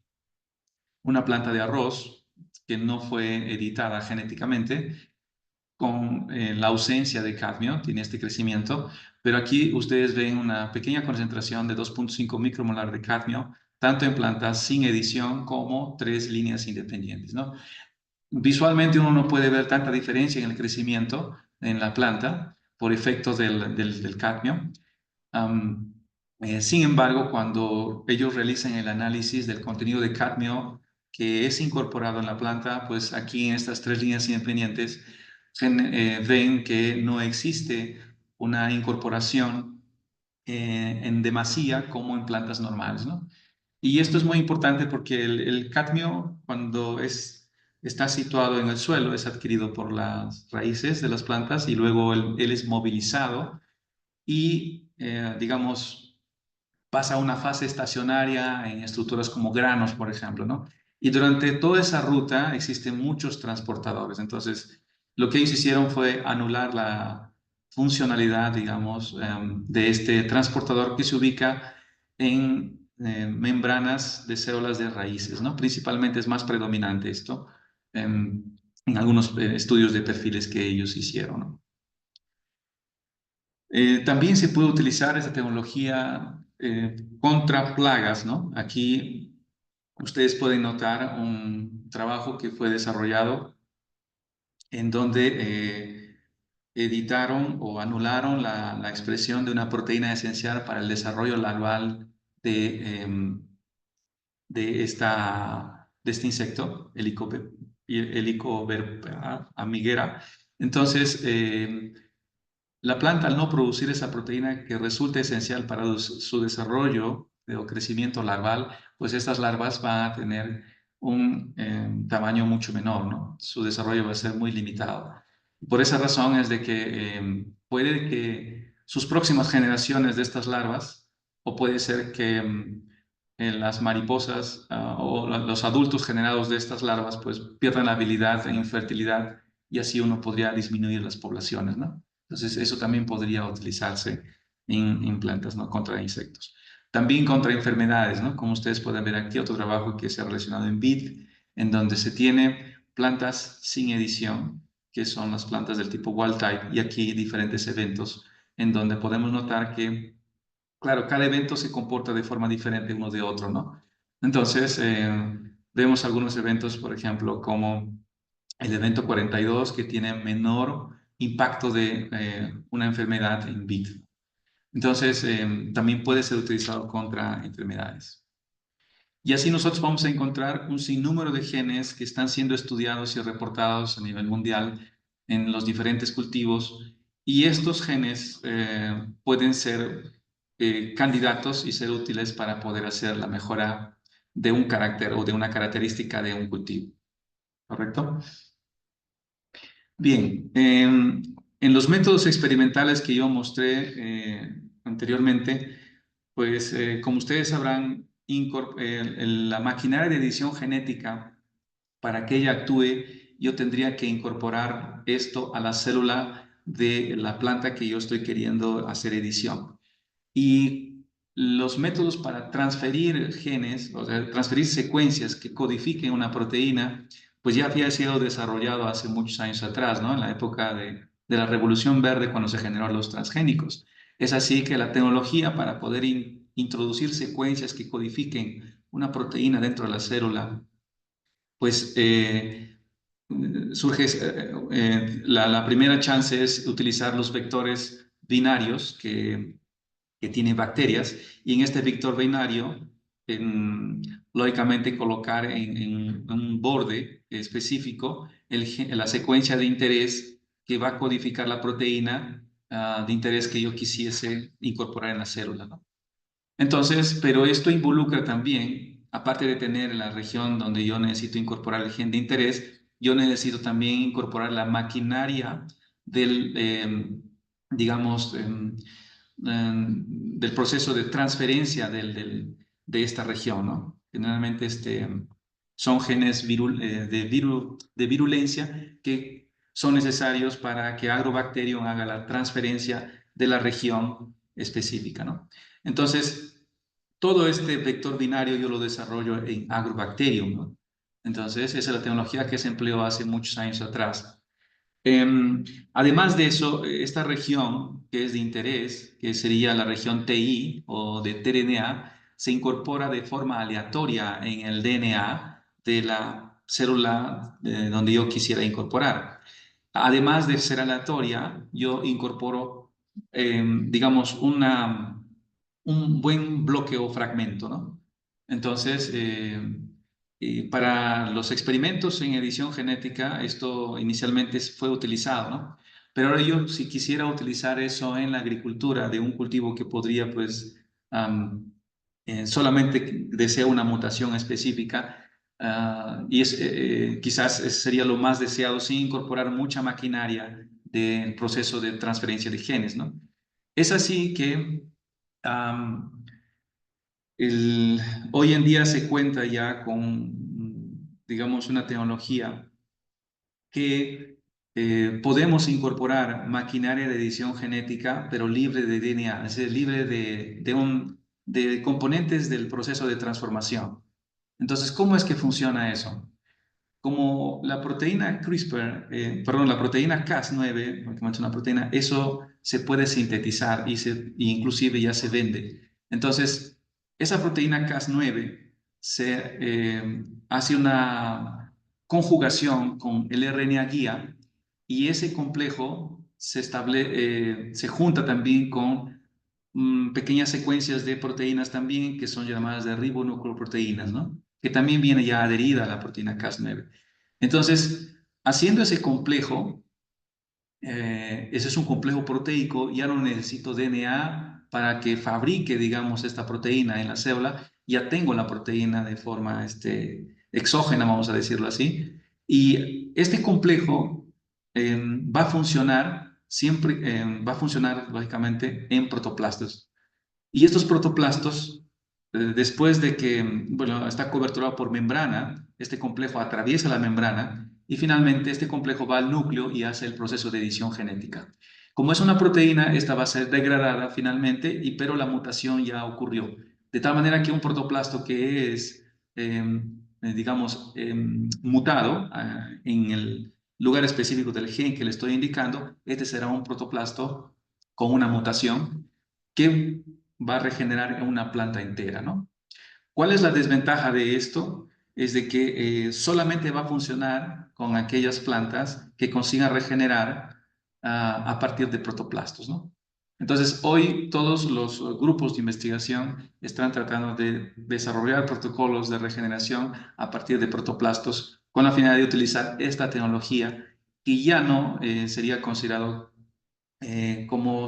una planta de arroz que no fue editada genéticamente, con la ausencia de cadmio, tiene este crecimiento, pero aquí ustedes ven una pequeña concentración de 2.5 micromolar de cadmio, tanto en plantas sin edición como 3 líneas independientes, ¿no? Visualmente uno no puede ver tanta diferencia en el crecimiento en la planta por efecto del cadmio. Um, Sin embargo, cuando ellos realizan el análisis del contenido de cadmio que es incorporado en la planta, pues aquí en estas 3 líneas independientes ven que no existe una incorporación en demasía como en plantas normales, ¿no? Y esto es muy importante porque el cadmio, cuando está situado en el suelo, es adquirido por las raíces de las plantas, y luego él es movilizado y, digamos, pasa a una fase estacionaria en estructuras como granos, por ejemplo, ¿no? Y durante toda esa ruta existen muchos transportadores. Entonces, lo que ellos hicieron fue anular la funcionalidad, digamos, de este transportador que se ubica en membranas de células de raíces, ¿no? Principalmente es más predominante esto en algunos estudios de perfiles que ellos hicieron, ¿no? También se puede utilizar esta tecnología contra plagas, ¿no? Aquí ustedes pueden notar un trabajo que fue desarrollado en donde editaron o anularon la expresión de una proteína esencial para el desarrollo larval de este insecto, Helicobacter amiguera. Entonces, la planta, al no producir esa proteína que resulta esencial para su desarrollo o crecimiento larval, pues estas larvas van a tener un tamaño mucho menor, ¿no? Su desarrollo va a ser muy limitado. Por esa razón es de que puede que sus próximas generaciones de estas larvas, o puede ser que las mariposas los adultos generados de estas larvas, pues pierdan la habilidad en fertilidad, y así uno podría disminuir las poblaciones, ¿no? Entonces, eso también podría utilizarse en plantas, ¿no? Contra insectos. También contra enfermedades, ¿no? Como ustedes pueden ver aquí, otro trabajo que se ha relacionado en vid, en donde se tiene plantas sin edición, que son las plantas del tipo wild type, y aquí diferentes eventos, en donde podemos notar que, claro, cada evento se comporta de forma diferente uno de otro, ¿no? Entonces, vemos algunos eventos, por ejemplo, como el evento 42, que tiene menor impacto de una enfermedad en vid. Entonces, también puede ser utilizado contra enfermedades. Y así nosotros vamos a encontrar un sinnúmero de genes que están siendo estudiados y reportados a nivel mundial en los diferentes cultivos. Y estos genes pueden ser candidatos y ser útiles para poder hacer la mejora de un carácter o de una característica de un cultivo. ¿Correcto? Bien, en los métodos experimentales que yo mostré anteriormente, pues como ustedes sabrán, la maquinaria de edición genética, para que ella actúe, yo tendría que incorporar esto a la célula de la planta que yo estoy queriendo hacer edición. Y los métodos para transferir genes, o sea, transferir secuencias que codifiquen una proteína, pues ya había sido desarrollado hace muchos años atrás, ¿no? En la época de la Revolución Verde, cuando se generaron los transgénicos. Es así que la tecnología para poder introducir secuencias que codifiquen una proteína dentro de la célula, pues surge, la primera chance es utilizar los vectores binarios que tiene bacterias, y en este vector binario, lógicamente colocar en un borde específico la secuencia de interés que va a codificar la proteína de interés que yo quisiese incorporar en la célula, ¿no? Entonces, pero esto involucra también, aparte de tener la región donde yo necesito incorporar el gen de interés, yo necesito también incorporar la maquinaria del, digamos, del proceso de transferencia de esta región, ¿no? Generalmente son genes de virulencia que son necesarios para que Agrobacterium haga la transferencia de la región específica, ¿no? Entonces, todo este vector binario yo lo desarrollo en Agrobacterium, ¿no? Entonces, esa es la tecnología que se empleó hace muchos años atrás. Además de eso, esta región que es de interés, que sería la región TI o de tRNA, se incorpora de forma aleatoria en el DNA de la célula donde yo quisiera incorporar. Además de ser aleatoria, yo incorporo, digamos, un buen bloque o fragmento, ¿no? Entonces, y para los experimentos en edición genética, esto inicialmente fue utilizado, ¿no? Pero ahora yo, si quisiera utilizar eso en la agricultura de un cultivo que podría, pues, solamente desea una mutación específica, y quizás sería lo más deseado sin incorporar mucha maquinaria del proceso de transferencia de genes, ¿no? Es así que hoy en día se cuenta ya con, digamos, una tecnología que podemos incorporar maquinaria de edición genética, pero libre de DNA, es decir, libre de componentes del proceso de transformación. Entonces, ¿cómo es que funciona eso? Como la proteína CRISPR, perdón, la proteína Cas9, porque es una proteína, eso se puede sintetizar y inclusive ya se vende. Entonces, esa proteína Cas9 hace una conjugación con el RNA guía, y ese complejo se junta también con pequeñas secuencias de proteínas también que son llamadas de ribonucleoproteínas, ¿no? Que también viene ya adherida a la proteína Cas9. Entonces, haciendo ese complejo, ese es un complejo proteico, ya no necesito DNA para que fabrique, digamos, esta proteína en la célula, ya tengo la proteína de forma exógena, vamos a decirlo así, y este complejo va a funcionar siempre, va a funcionar lógicamente en protoplastos. Y estos protoplastos, después de que, bueno, está coberturado por membrana, este complejo atraviesa la membrana y finalmente este complejo va al núcleo y hace el proceso de edición genética. Como es una proteína, esta va a ser degradada finalmente, pero la mutación ya ocurrió. de tal manera que un protoplasto que es, digamos, mutado en el lugar específico del gen que le estoy indicando, este será un protoplasto con una mutación que va a regenerar en una planta entera, ¿no? ¿Cuál es la desventaja de esto? Es de que solamente va a funcionar con aquellas plantas que consigan regenerar a partir de protoplastos, ¿no? Entonces, hoy todos los grupos de investigación están tratando de desarrollar protocolos de regeneración a partir de protoplastos con la finalidad de utilizar esta tecnología que ya no sería considerado como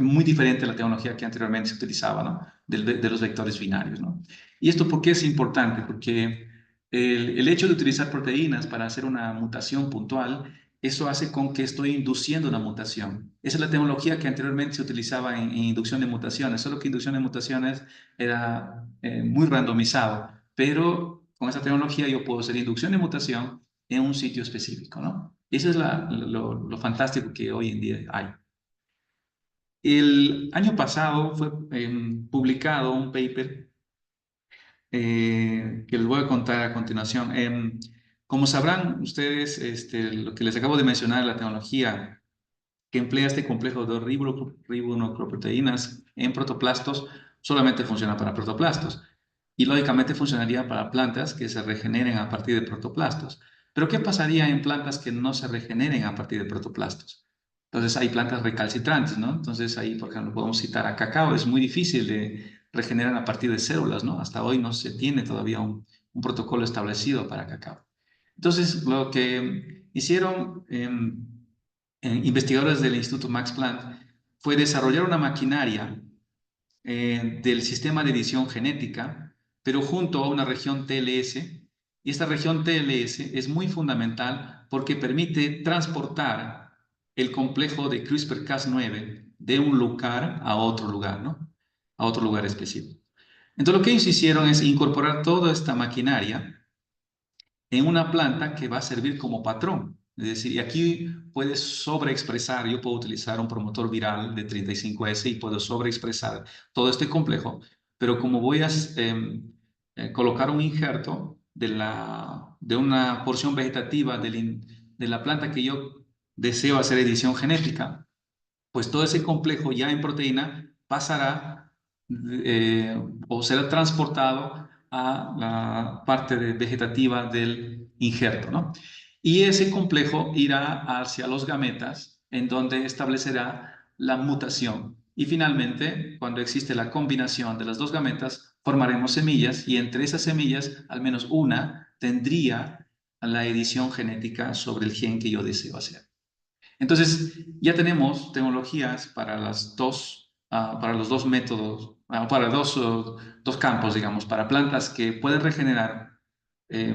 muy diferente a la tecnología que anteriormente se utilizaba, ¿no? De los vectores binarios, ¿no? ¿Y esto por qué es importante? Porque el hecho de utilizar proteínas para hacer una mutación puntual, eso hace con que estoy induciendo una mutación. Esa es la tecnología que anteriormente se utilizaba en inducción de mutaciones, solo que inducción de mutaciones era muy randomizado, pero con esa tecnología yo puedo hacer inducción de mutación en un sitio específico, ¿no? Eso es lo fantástico que hoy en día hay. El año pasado fue publicado un paper que les voy a contar a continuación. Como sabrán ustedes, lo que les acabo de mencionar, la tecnología que emplea este complejo de ribonucleoproteínas en protoplastos, solamente funciona para protoplastos y lógicamente funcionaría para plantas que se regeneren a partir de protoplastos. Pero ¿qué pasaría en plantas que no se regeneren a partir de protoplastos? Entonces hay plantas recalcitrantes, ¿no? Entonces ahí, por ejemplo, podemos citar a cacao. Es muy difícil de regenerar a partir de células, ¿no? Hasta hoy no se tiene todavía un protocolo establecido para cacao. Entonces, lo que hicieron investigadores del Instituto Max Planck fue desarrollar una maquinaria del sistema de edición genética, pero junto a una región TLS. Y esta región TLS es muy fundamental porque permite transportar el complejo de CRISPR-Cas9 de un lugar a otro lugar, ¿no? A otro lugar específico. Entonces, lo que ellos hicieron es incorporar toda esta maquinaria en una planta que va a servir como patrón. Es decir, y aquí puedes sobreexpresar, yo puedo utilizar un promotor viral de 35S y puedo sobreexpresar todo este complejo, pero como voy a colocar un injerto de una porción vegetativa de la planta que yo deseo hacer edición genética, pues todo ese complejo ya en proteína pasará o será transportado a la parte vegetativa del injerto, ¿no? Y ese complejo irá hacia los gametas, en donde establecerá la mutación. Y finalmente, cuando existe la combinación de las dos gametas, formaremos semillas y entre esas semillas, al menos una tendría la edición genética sobre el gen que yo deseo hacer. Entonces, ya tenemos tecnologías para para los dos métodos, para dos campos, digamos, para plantas que pueden regenerar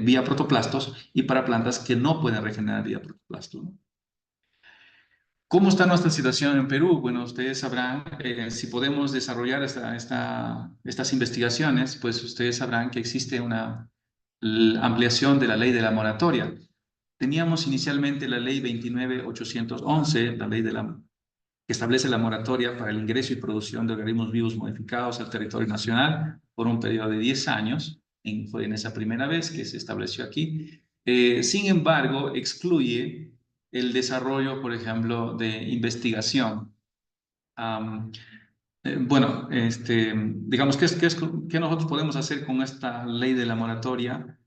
vía protoplastos y para plantas que no pueden regenerar vía protoplastos, ¿no? ¿Cómo está nuestra situación en Perú? Bueno, ustedes sabrán, si podemos desarrollar estas investigaciones, pues ustedes sabrán que existe una ampliación de la ley de la moratoria. Teníamos inicialmente la ley 29.811, la ley que establece la moratoria para el ingreso y producción de organismos vivos modificados al territorio nacional por un periodo de 10 años. Fue en esa primera vez que se estableció aquí. Sin embargo, excluye el desarrollo, por ejemplo, de investigación. Bueno, digamos, ¿qué nosotros podemos hacer con esta ley de la moratoria?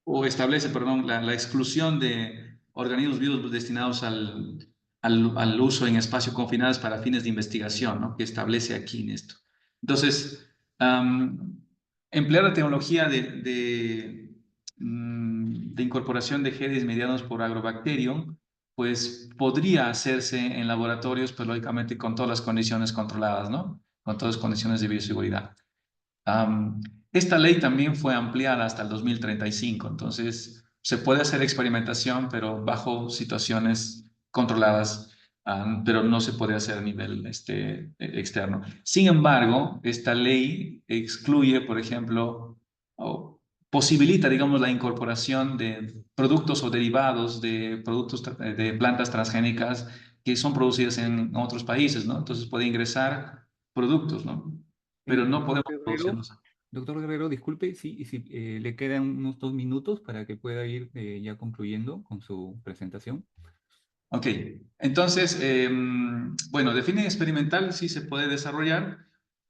O establece, perdón, la exclusión de organismos vivos destinados al uso en espacios confinados para fines de investigación, ¿no? Que establece aquí en esto. Entonces, emplear la tecnología de incorporación de genes mediados por Agrobacterium, pues podría hacerse en laboratorios, pues lógicamente con todas las condiciones controladas, ¿no? Con todas las condiciones de bioseguridad. Esta ley también fue ampliada hasta el 2035, entonces se puede hacer experimentación, pero bajo situaciones controladas, pero no se puede hacer a nivel externo. Sin embargo, esta ley excluye, por ejemplo, o posibilita, digamos, la incorporación de productos o derivados de productos de plantas transgénicas que son producidas en otros países, ¿no? Entonces puede ingresar productos, ¿no? pero no podemos Doctor Guerrero, producirlos. doctor Guerrero, disculpe, si le quedan unos 2 minutos para que pueda ir ya concluyendo con su presentación. Ok, entonces, bueno, de fin experimental sí se puede desarrollar,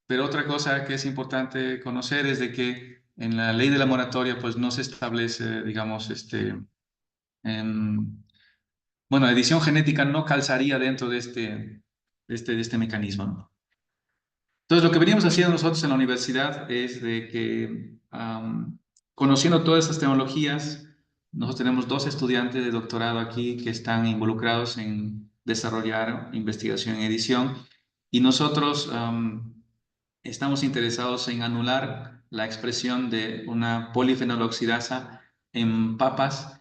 pero otra cosa que es importante conocer es de que en la ley de la moratoria pues no se establece, digamos, em, bueno, edición genética no calzaría dentro de este mecanismo, ¿no? Entonces, lo que veníamos haciendo nosotros en la universidad es de que, conociendo todas estas tecnologías, nosotros tenemos 2 estudiantes de doctorado aquí que están involucrados en desarrollar investigación en edición y nosotros estamos interesados en anular la expresión de una polifenoloxidasa en papas.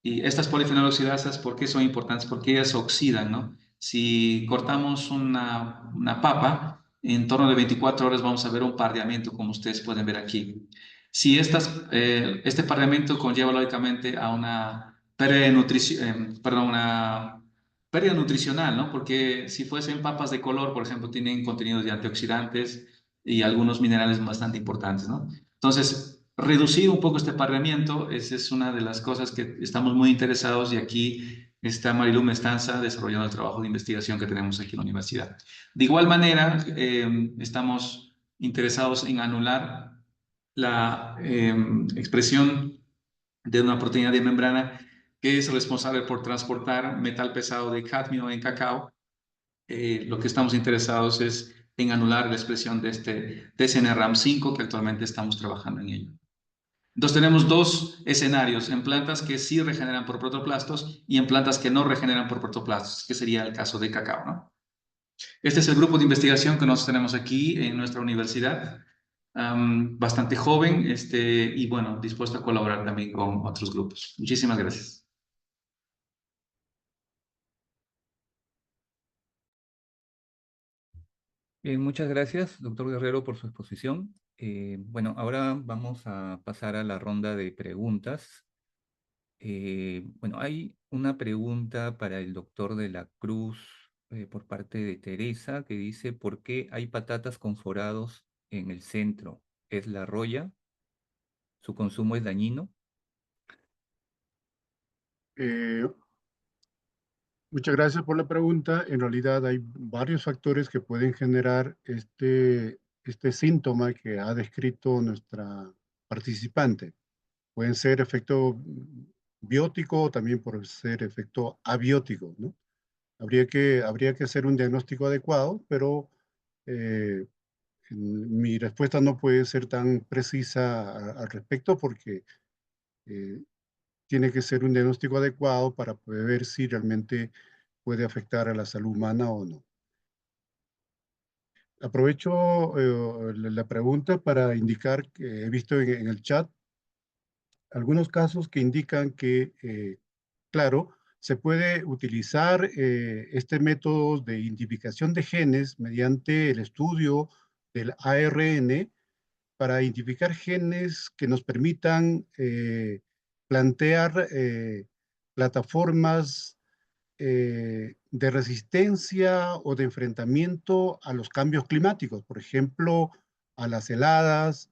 Y estas polifenoloxidasas, ¿por qué son importantes? Porque ellas oxidan, ¿no? Si cortamos una papa, en torno de 24 horas vamos a ver un pardeamiento, como ustedes pueden ver aquí. Si este pardeamiento conlleva lógicamente a una pérdida de nutrición, perdón, una pérdida nutricional, ¿no? Porque si fuesen papas de color, por ejemplo, tienen contenidos de antioxidantes y algunos minerales bastante importantes, ¿no? Entonces, reducir un poco este pardeamiento, esa es una de las cosas que estamos muy interesados y aquí está Marilu Mestanza desarrollando el trabajo de investigación que tenemos aquí en la universidad. De igual manera, estamos interesados en anular la expresión de una proteína de membrana que es responsable por transportar metal pesado de cadmio en cacao. Lo que estamos interesados es en anular la expresión de este TSNRAM5 que actualmente estamos trabajando en ello. Entonces tenemos 2 escenarios, en plantas que sí regeneran por protoplastos y en plantas que no regeneran por protoplastos, que sería el caso de cacao, ¿no? Este es el grupo de investigación que nosotros tenemos aquí en nuestra universidad, bastante joven y bueno, dispuesto a colaborar también con otros grupos. Muchísimas gracias. Muchas gracias, doctor Guerrero, por su exposición. Bueno, ahora vamos a pasar a la ronda de preguntas. Bueno, hay una pregunta para el doctor de la Cruz por parte de Teresa que dice, ¿por qué hay patatas con forados en el centro? ¿Es la roya? ¿Su consumo es dañino? Eh, Muchas gracias por la pregunta. En realidad hay varios factores que pueden generar este síntoma que ha descrito nuestra participante. Pueden ser efecto biótico o también por ser efecto abiótico, ¿no? Habría que hacer un diagnóstico adecuado, pero eh, mi respuesta no puede ser tan precisa al respecto porque eh, tiene que ser un diagnóstico adecuado para poder ver si realmente puede afectar a la salud humana o no. Aprovecho la pregunta para indicar que he visto en el chat algunos casos que indican que, claro, se puede utilizar este método de identificación de genes mediante el estudio del ARN para identificar genes que nos permitan plantear plataformas de resistencia o de enfrentamiento a los cambios climáticos, por ejemplo, a las heladas,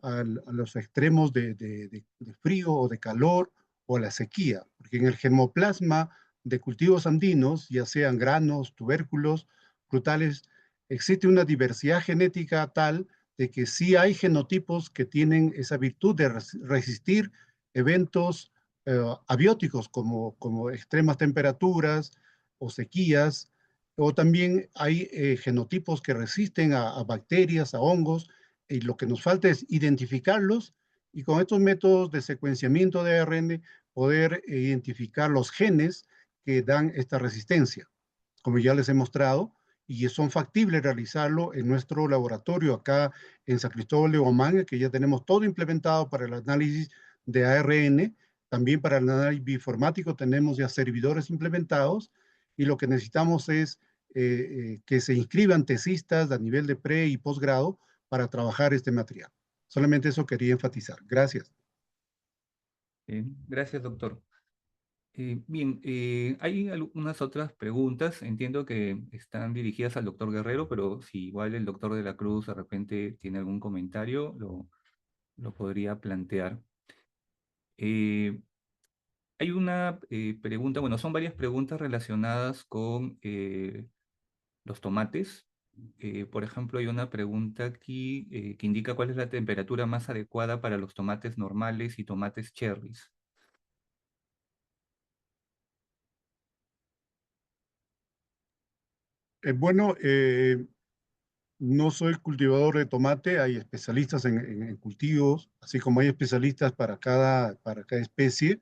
a los extremos de frío o de calor o a la sequía, porque en el germoplasma de cultivos andinos, ya sean granos, tubérculos, frutales, existe una diversidad genética tal de que sí hay genotipos que tienen esa virtud de resistir eventos abióticos como extremas temperaturas o sequías, o también hay genotipos que resisten a bacterias, a hongos, y lo que nos falta es identificarlos y con estos métodos de secuenciamiento de ARN poder identificar los genes que dan esta resistencia, como ya les he mostrado, y son factibles realizarlo en nuestro laboratorio acá en San Cristóbal de Huamanga, que ya tenemos todo implementado para el análisis de ARN. También para el análisis bioinformático tenemos ya servidores implementados y lo que necesitamos es que se inscriban tesistas a nivel de pre y posgrado para trabajar este material. Solamente eso quería enfatizar. Gracias. Gracias, doctor. Bien, hay algunas otras preguntas. Entiendo que están dirigidas al doctor Guerrero, pero si igual el doctor de la Cruz de repente tiene algún comentario, lo podría plantear. Eh, Hay una pregunta, bueno, son varias preguntas relacionadas con los tomates. Por ejemplo, hay una pregunta aquí que indica cuál es la temperatura más adecuada para los tomates normales y tomates cherries. Bueno, no soy cultivador de tomate, hay especialistas en cultivos, así como hay especialistas para cada especie,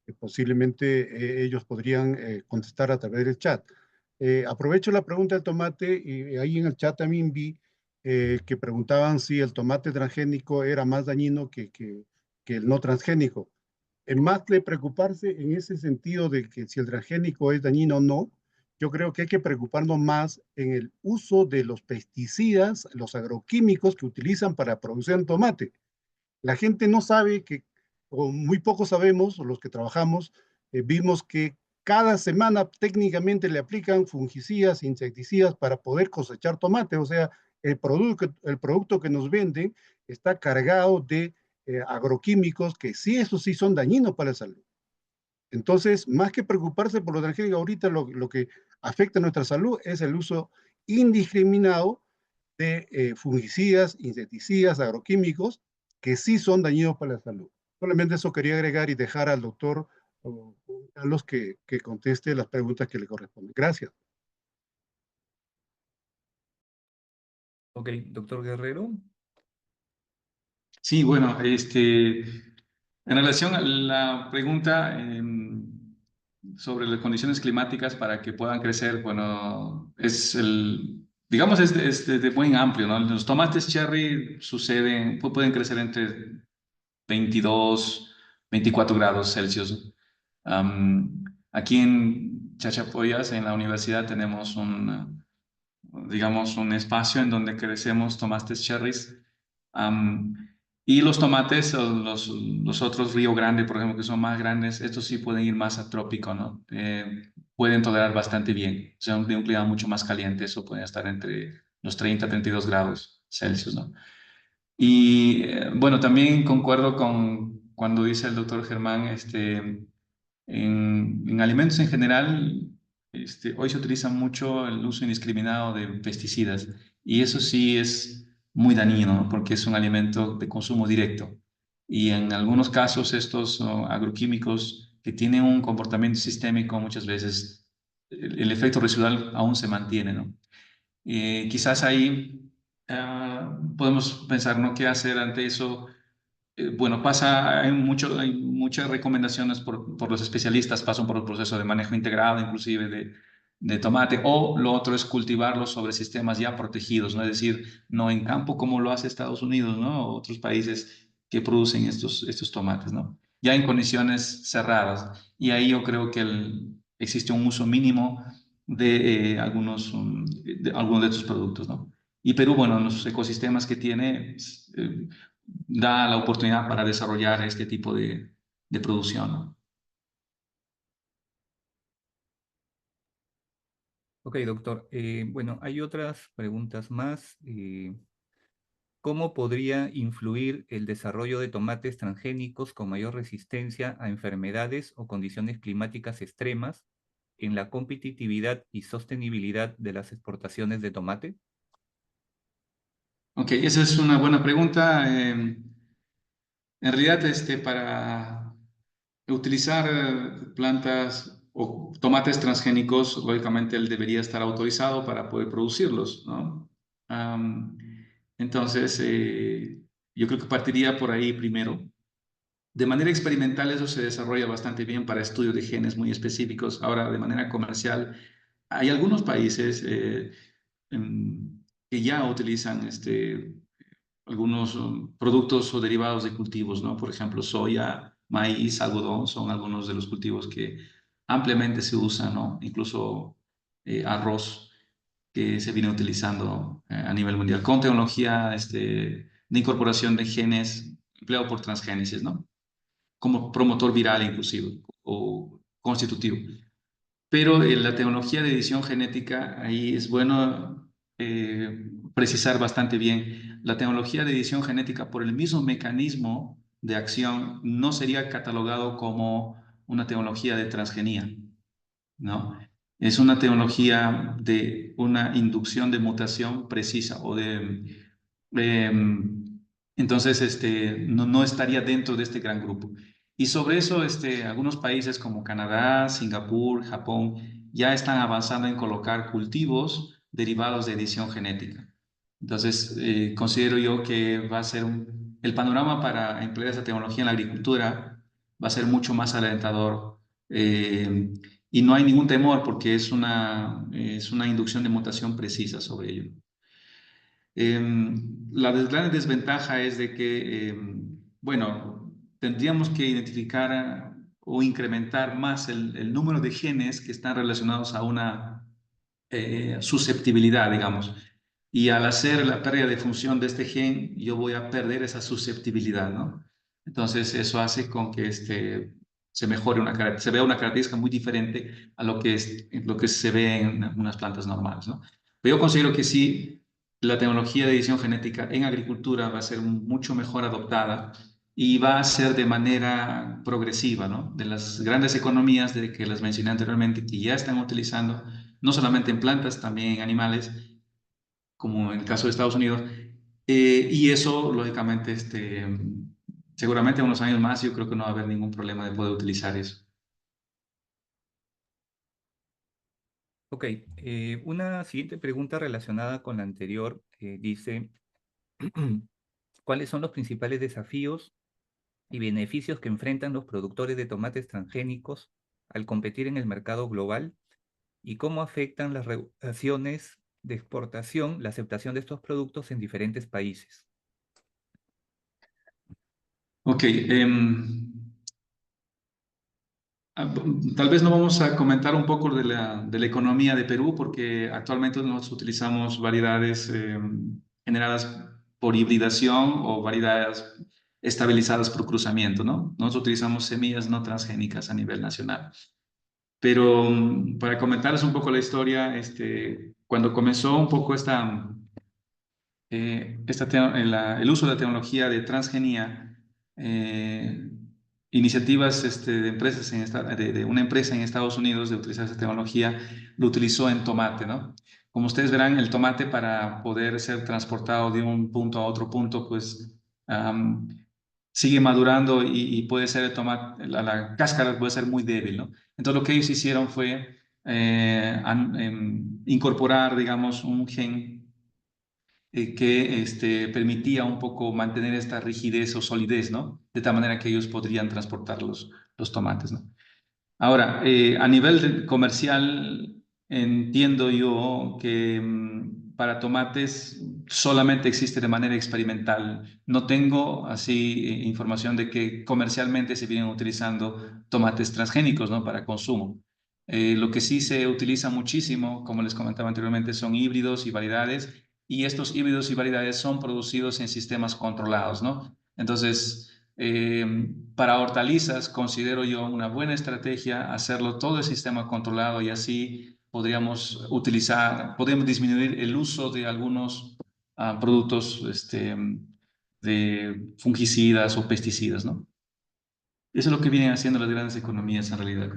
que posiblemente ellos podrían contestar a través del chat. Aprovecho la pregunta del tomate y ahí en el chat también vi que preguntaban si el tomate transgénico era más dañino que el no transgénico. En más de preocuparse en ese sentido de que si el transgénico es dañino o no, yo creo que hay que preocuparnos más en el uso de los pesticidas, los agroquímicos que utilizan para producir tomate. La gente no sabe que, o muy poco sabemos, los que trabajamos, vimos que cada semana técnicamente le aplican fungicidas, insecticidas para poder cosechar tomate. O sea, el producto que nos venden está cargado de agroquímicos que sí, eso sí son dañinos para la salud. Entonces, más que preocuparse por lo transgénico, ahorita lo que afecta a nuestra salud es el uso indiscriminado de fungicidas, insecticidas, agroquímicos, que sí son dañinos para la salud. Solamente eso quería agregar y dejar al doctor Carlos que conteste las preguntas que le corresponden. Gracias. Ok, doctor Guerrero. Sí, bueno, en relación a la pregunta sobre las condiciones climáticas para que puedan crecer, bueno, digamos, es de muy amplio, ¿no? Los tomates cherry pueden crecer entre 22, 24 grados Celsius. Am, Aquí en Chachapoyas, en la universidad, tenemos digamos, un espacio en donde crecemos tomates cherries. Am, y los tomates, o los otros Río Grande, por ejemplo, que son más grandes, estos sí pueden ir más a trópico, ¿no? Pueden tolerar bastante bien. O sea, de un clima mucho más caliente, eso puede estar entre los 30 a 32 grados Celsius, ¿no? Y bueno, también concuerdo con cuando dice el doctor Germán, en alimentos en general, hoy se utiliza mucho el uso indiscriminado de pesticidas y eso sí es muy dañino, ¿no? Porque es un alimento de consumo directo. Y en algunos casos estos agroquímicos que tienen un comportamiento sistémico muchas veces el efecto residual aún se mantiene, ¿no? Quizás ahí podemos pensar, ¿no? ¿Qué hacer ante eso? Bueno, hay muchas recomendaciones por los especialistas, pasan por el proceso de manejo integrado, inclusive de tomate, o lo otro es cultivarlos sobre sistemas ya protegidos, ¿no? Es decir, no en campo como lo hace Estados Unidos, ¿no? O otros países que producen estos tomates, ¿no? Ya en condiciones cerradas. Y ahí yo creo que existe un uso mínimo de algunos de estos productos, ¿no? Y Perú, bueno, en los ecosistemas que tiene, da la oportunidad para desarrollar este tipo de producción, ¿no? Ok, doctor. Bueno, hay otras preguntas más. ¿Cómo podría influir el desarrollo de tomates transgénicos con mayor resistencia a enfermedades o condiciones climáticas extremas en la competitividad y sostenibilidad de las exportaciones de tomate? Ok, esa es una buena pregunta. En realidad, para utilizar plantas o tomates transgénicos, lógicamente él debería estar autorizado para poder producirlos, ¿no? Am, entonces, yo creo que partiría por ahí primero. De manera experimental eso se desarrolla bastante bien para estudios de genes muy específicos. Ahora, de manera comercial, hay algunos países que ya utilizan algunos productos o derivados de cultivos, ¿no? Por ejemplo, soya, maíz, algodón, son algunos de los cultivos que ampliamente se usan, ¿no? Incluso arroz que se viene utilizando a nivel mundial con tecnología de incorporación de genes empleado por transgénesis, ¿no? Como promotor viral inclusive, o constitutivo. Pero en la tecnología de edición genética, ahí es bueno precisar bastante bien. La tecnología de edición genética, por el mismo mecanismo de acción, no sería catalogado como una tecnología de transgenia, ¿no? Es una tecnología de una inducción de mutación precisa o entonces, no estaría dentro de este gran grupo. Y sobre eso, algunos países como Canadá, Singapur, Japón, ya están avanzando en colocar cultivos derivados de edición genética. Entonces, considero yo que va a ser el panorama para emplear esa tecnología en la agricultura va a ser mucho más alentador. Y no hay ningún temor porque es una inducción de mutación precisa sobre ello. La gran desventaja es de que, bueno, tendríamos que identificar o incrementar más el número de genes que están relacionados a una susceptibilidad, digamos. Y al hacer la pérdida de función de este gen, yo voy a perder esa susceptibilidad, ¿no? Entonces, eso hace con que se mejore se vea una característica muy diferente a lo que se ve en unas plantas normales, ¿no? Pero yo considero que sí, la tecnología de edición genética en agricultura va a ser mucho mejor adoptada y va a ser de manera progresiva, ¿no? De las grandes economías de que las mencioné anteriormente, que ya están utilizando, no solamente en plantas, también en animales, como en el caso de Estados Unidos. Y eso, lógicamente, seguramente en unos años más yo creo que no va a haber ningún problema de poder utilizar eso. Ok, una siguiente pregunta relacionada con la anterior dice, ¿cuáles son los principales desafíos y beneficios que enfrentan los productores de tomates transgénicos al competir en el mercado global y cómo afectan las regulaciones de exportación la aceptación de estos productos en diferentes países? Ok, tal vez no vamos a comentar un poco de la economía de Perú, porque actualmente nosotros utilizamos variedades generadas por hibridación o variedades estabilizadas por cruzamiento, ¿no? Nosotros utilizamos semillas no transgénicas a nivel nacional. Pero para comentarles un poco la historia, cuando comenzó un poco el uso de la tecnología de transgenia, eh, iniciativas de empresas de una empresa en Estados Unidos de utilizar esa tecnología, lo utilizó en tomate, ¿no? Como ustedes verán, el tomate para poder ser transportado de un punto a otro punto, pues am, sigue madurando y puede ser el tomate, la cáscara puede ser muy débil, ¿no? Entonces lo que ellos hicieron fue incorporar, digamos, un gen que permitía un poco mantener esta rigidez o solidez, ¿no? De tal manera que ellos podrían transportar los tomates, ¿no? Ahora, a nivel comercial, entiendo yo que para tomates solamente existe de manera experimental. No tengo así información de que comercialmente se vienen utilizando tomates transgénicos, ¿no? Para consumo. Lo que sí se utiliza muchísimo, como les comentaba anteriormente, son híbridos y variedades, y estos híbridos y variedades son producidos en sistemas controlados, ¿no? Entonces, para hortalizas, considero yo una buena estrategia hacerlo todo el sistema controlado y así podríamos disminuir el uso de algunos productos de fungicidas o pesticidas, ¿no? Eso es lo que vienen haciendo las grandes economías en realidad.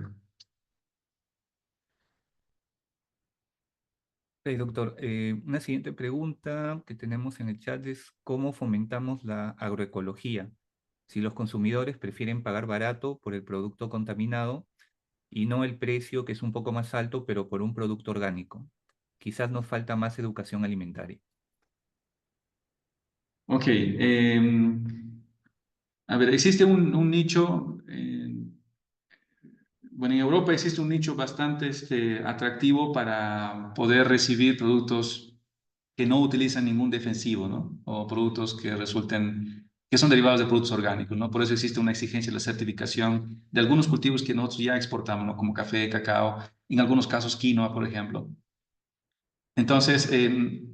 Ok, doctor, una siguiente pregunta que tenemos en el chat es ¿cómo fomentamos la agroecología? Si los consumidores prefieren pagar barato por el producto contaminado y no el precio que es un poco más alto, pero por un producto orgánico. Quizás nos falta más educación alimentaria. Ok, a ver, existe un nicho, bueno, en Europa existe un nicho bastante atractivo para poder recibir productos que no utilizan ningún defensivo, ¿no? O productos que son derivados de productos orgánicos, ¿no? Por eso existe una exigencia de la certificación de algunos cultivos que nosotros ya exportamos, ¿no? Como café, cacao, en algunos casos quinoa, por ejemplo. Entonces,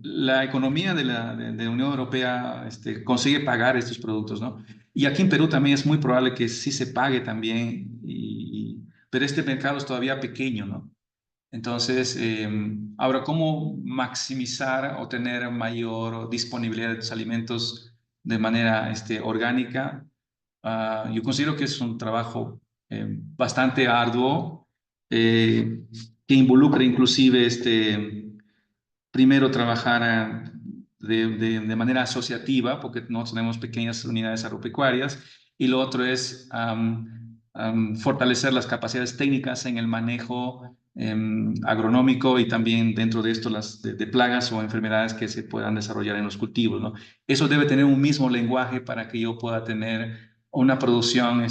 la economía de la Unión Europea consigue pagar estos productos, ¿no? Y aquí en Perú también es muy probable que sí se pague también, pero este mercado es todavía pequeño, ¿no? Entonces, ahora, ¿cómo maximizar o tener mayor disponibilidad de tus alimentos de manera orgánica? Yo considero que es un trabajo bastante arduo, que involucra inclusive primero trabajar de manera asociativa, porque nosotros tenemos pequeñas unidades agropecuarias, y lo otro es fortalecer las capacidades técnicas en el manejo agronómico y también dentro de esto de plagas o enfermedades que se puedan desarrollar en los cultivos, ¿no? Eso debe tener un mismo lenguaje para que yo pueda tener una producción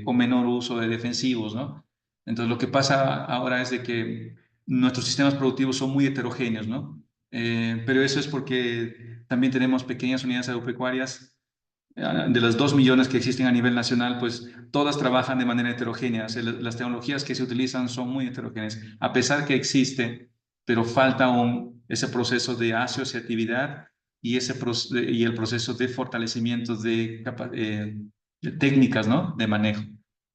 con menor uso de defensivos, ¿no? Entonces, lo que pasa ahora es de que nuestros sistemas productivos son muy heterogéneos, ¿no? Pero eso es porque también tenemos pequeñas unidades agropecuarias. De las 2 millones que existen a nivel nacional, pues todas trabajan de manera heterogénea. O sea, las tecnologías que se utilizan son muy heterogéneas, a pesar que existe, pero falta ese proceso de asociatividad y, y el proceso de fortalecimiento de técnicas, ¿no? De manejo.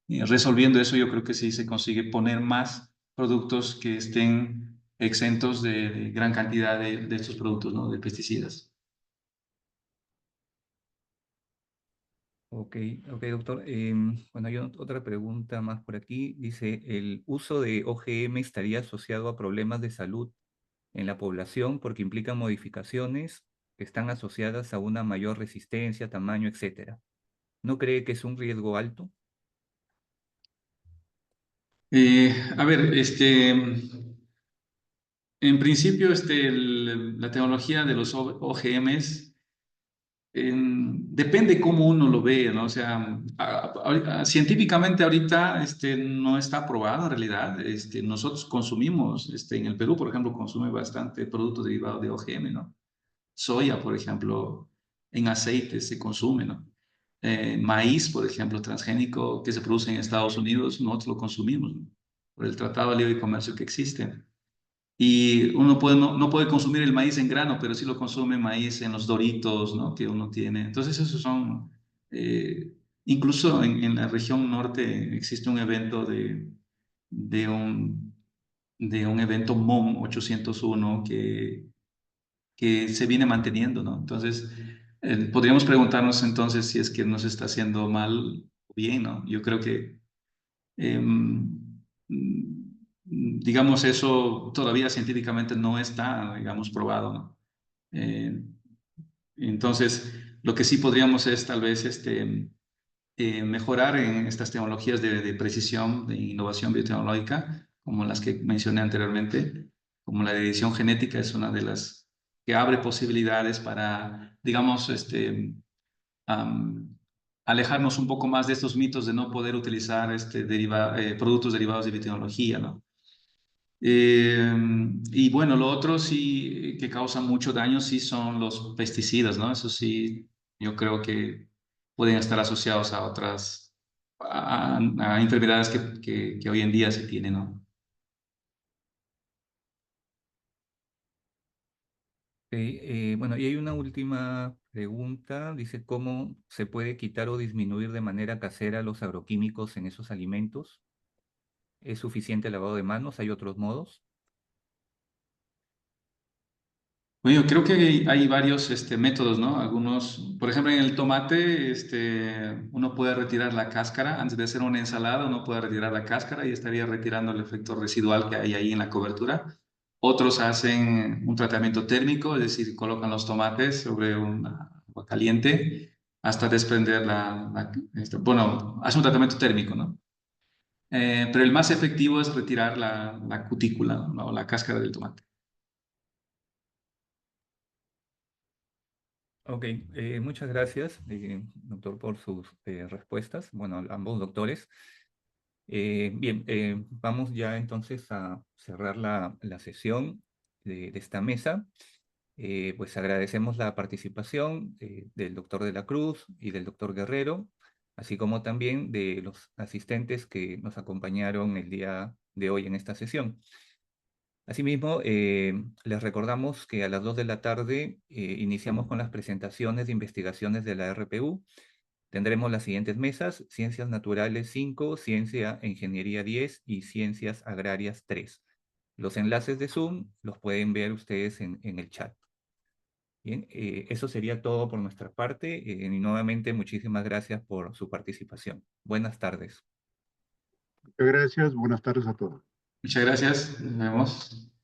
Resolviendo eso, yo creo que sí se consigue poner más productos que estén exentos de gran cantidad de estos productos, ¿no? De pesticidas. Ok, ok, doctor. Bueno, hay otra pregunta más por aquí. Dice, ¿el uso de OGM estaría asociado a problemas de salud en la población porque implican modificaciones que están asociadas a una mayor resistencia, tamaño, etcétera? ¿No cree que es un riesgo alto? A ver, en principio, la tecnología de los OGMs depende cómo uno lo ve, ¿no? O sea, científicamente ahorita no está aprobado en realidad. Nosotros consumimos, en el Perú, por ejemplo, consume bastante productos derivados de OGM, ¿no? Soya, por ejemplo, en aceite se consume, ¿no? Maíz, por ejemplo, transgénico que se produce en Estados Unidos, nosotros lo consumimos, ¿no? Por el Tratado de Libre Comercio que existe. Y uno no puede consumir el maíz en grano, pero sí lo consume maíz en los Doritos, ¿no? Que uno tiene. Entonces, esos son, eh, incluso en la región norte existe un evento de un, de un evento MON 801 que se viene manteniendo, ¿no? Entonces, podríamos preguntarnos entonces si es que nos está haciendo mal o bien, ¿no? Yo creo que digamos, eso todavía científicamente no está, digamos, probado, ¿no? Eh, entonces, lo que sí podríamos es tal vez mejorar en estas tecnologías de precisión, de innovación biotecnológica, como las que mencioné anteriormente, como la edición genética es una de las que abre posibilidades para, digamos, am, alejarnos un poco más de estos mitos de no poder utilizar productos derivados de biotecnología, ¿no? Y bueno, lo otro sí que causa mucho daño sí son los pesticidas, ¿no? Eso sí, yo creo que pueden estar asociados a a enfermedades que hoy en día se tienen, ¿no? Bueno, y hay una última pregunta. Dice, ¿cómo se puede quitar o disminuir de manera casera los agroquímicos en esos alimentos? ¿Es suficiente el lavado de manos? ¿Hay otros modos? Bueno, yo creo que hay varios métodos, ¿no? Algunos, por ejemplo, en el tomate, uno puede retirar la cáscara. Antes de hacer una ensalada, uno puede retirar la cáscara y estaría retirando el efecto residual que hay ahí en la cobertura. Otros hacen un tratamiento térmico, es decir, colocan los tomates sobre un agua caliente hasta desprender bueno, hace un tratamiento térmico, ¿no? Pero el más efectivo es retirar la cutícula, ¿no? O la cáscara del tomate. Ok, muchas gracias, doctor, por sus respuestas. Bueno, ambos doctores. Bien, vamos ya entonces a cerrar la sesión de esta mesa. Pues agradecemos la participación del doctor de la Cruz y del doctor Guerrero, así como también de los asistentes que nos acompañaron el día de hoy en esta sesión. Asimismo, les recordamos que a las 2 de la tarde iniciamos con las presentaciones de investigaciones de la RPU Tendremos las siguientes mesas: Ciencias Naturales 5, Ciencia e Ingeniería 10 y Ciencias Agrarias 3. Los enlaces de Zoom los pueden ver ustedes en el chat. Bien, eso sería todo por nuestra parte. Y nuevamente, muchísimas gracias por su participación. Buenas tardes. Muchas gracias. Buenas tardes a todos. Muchas gracias. Nos vemos.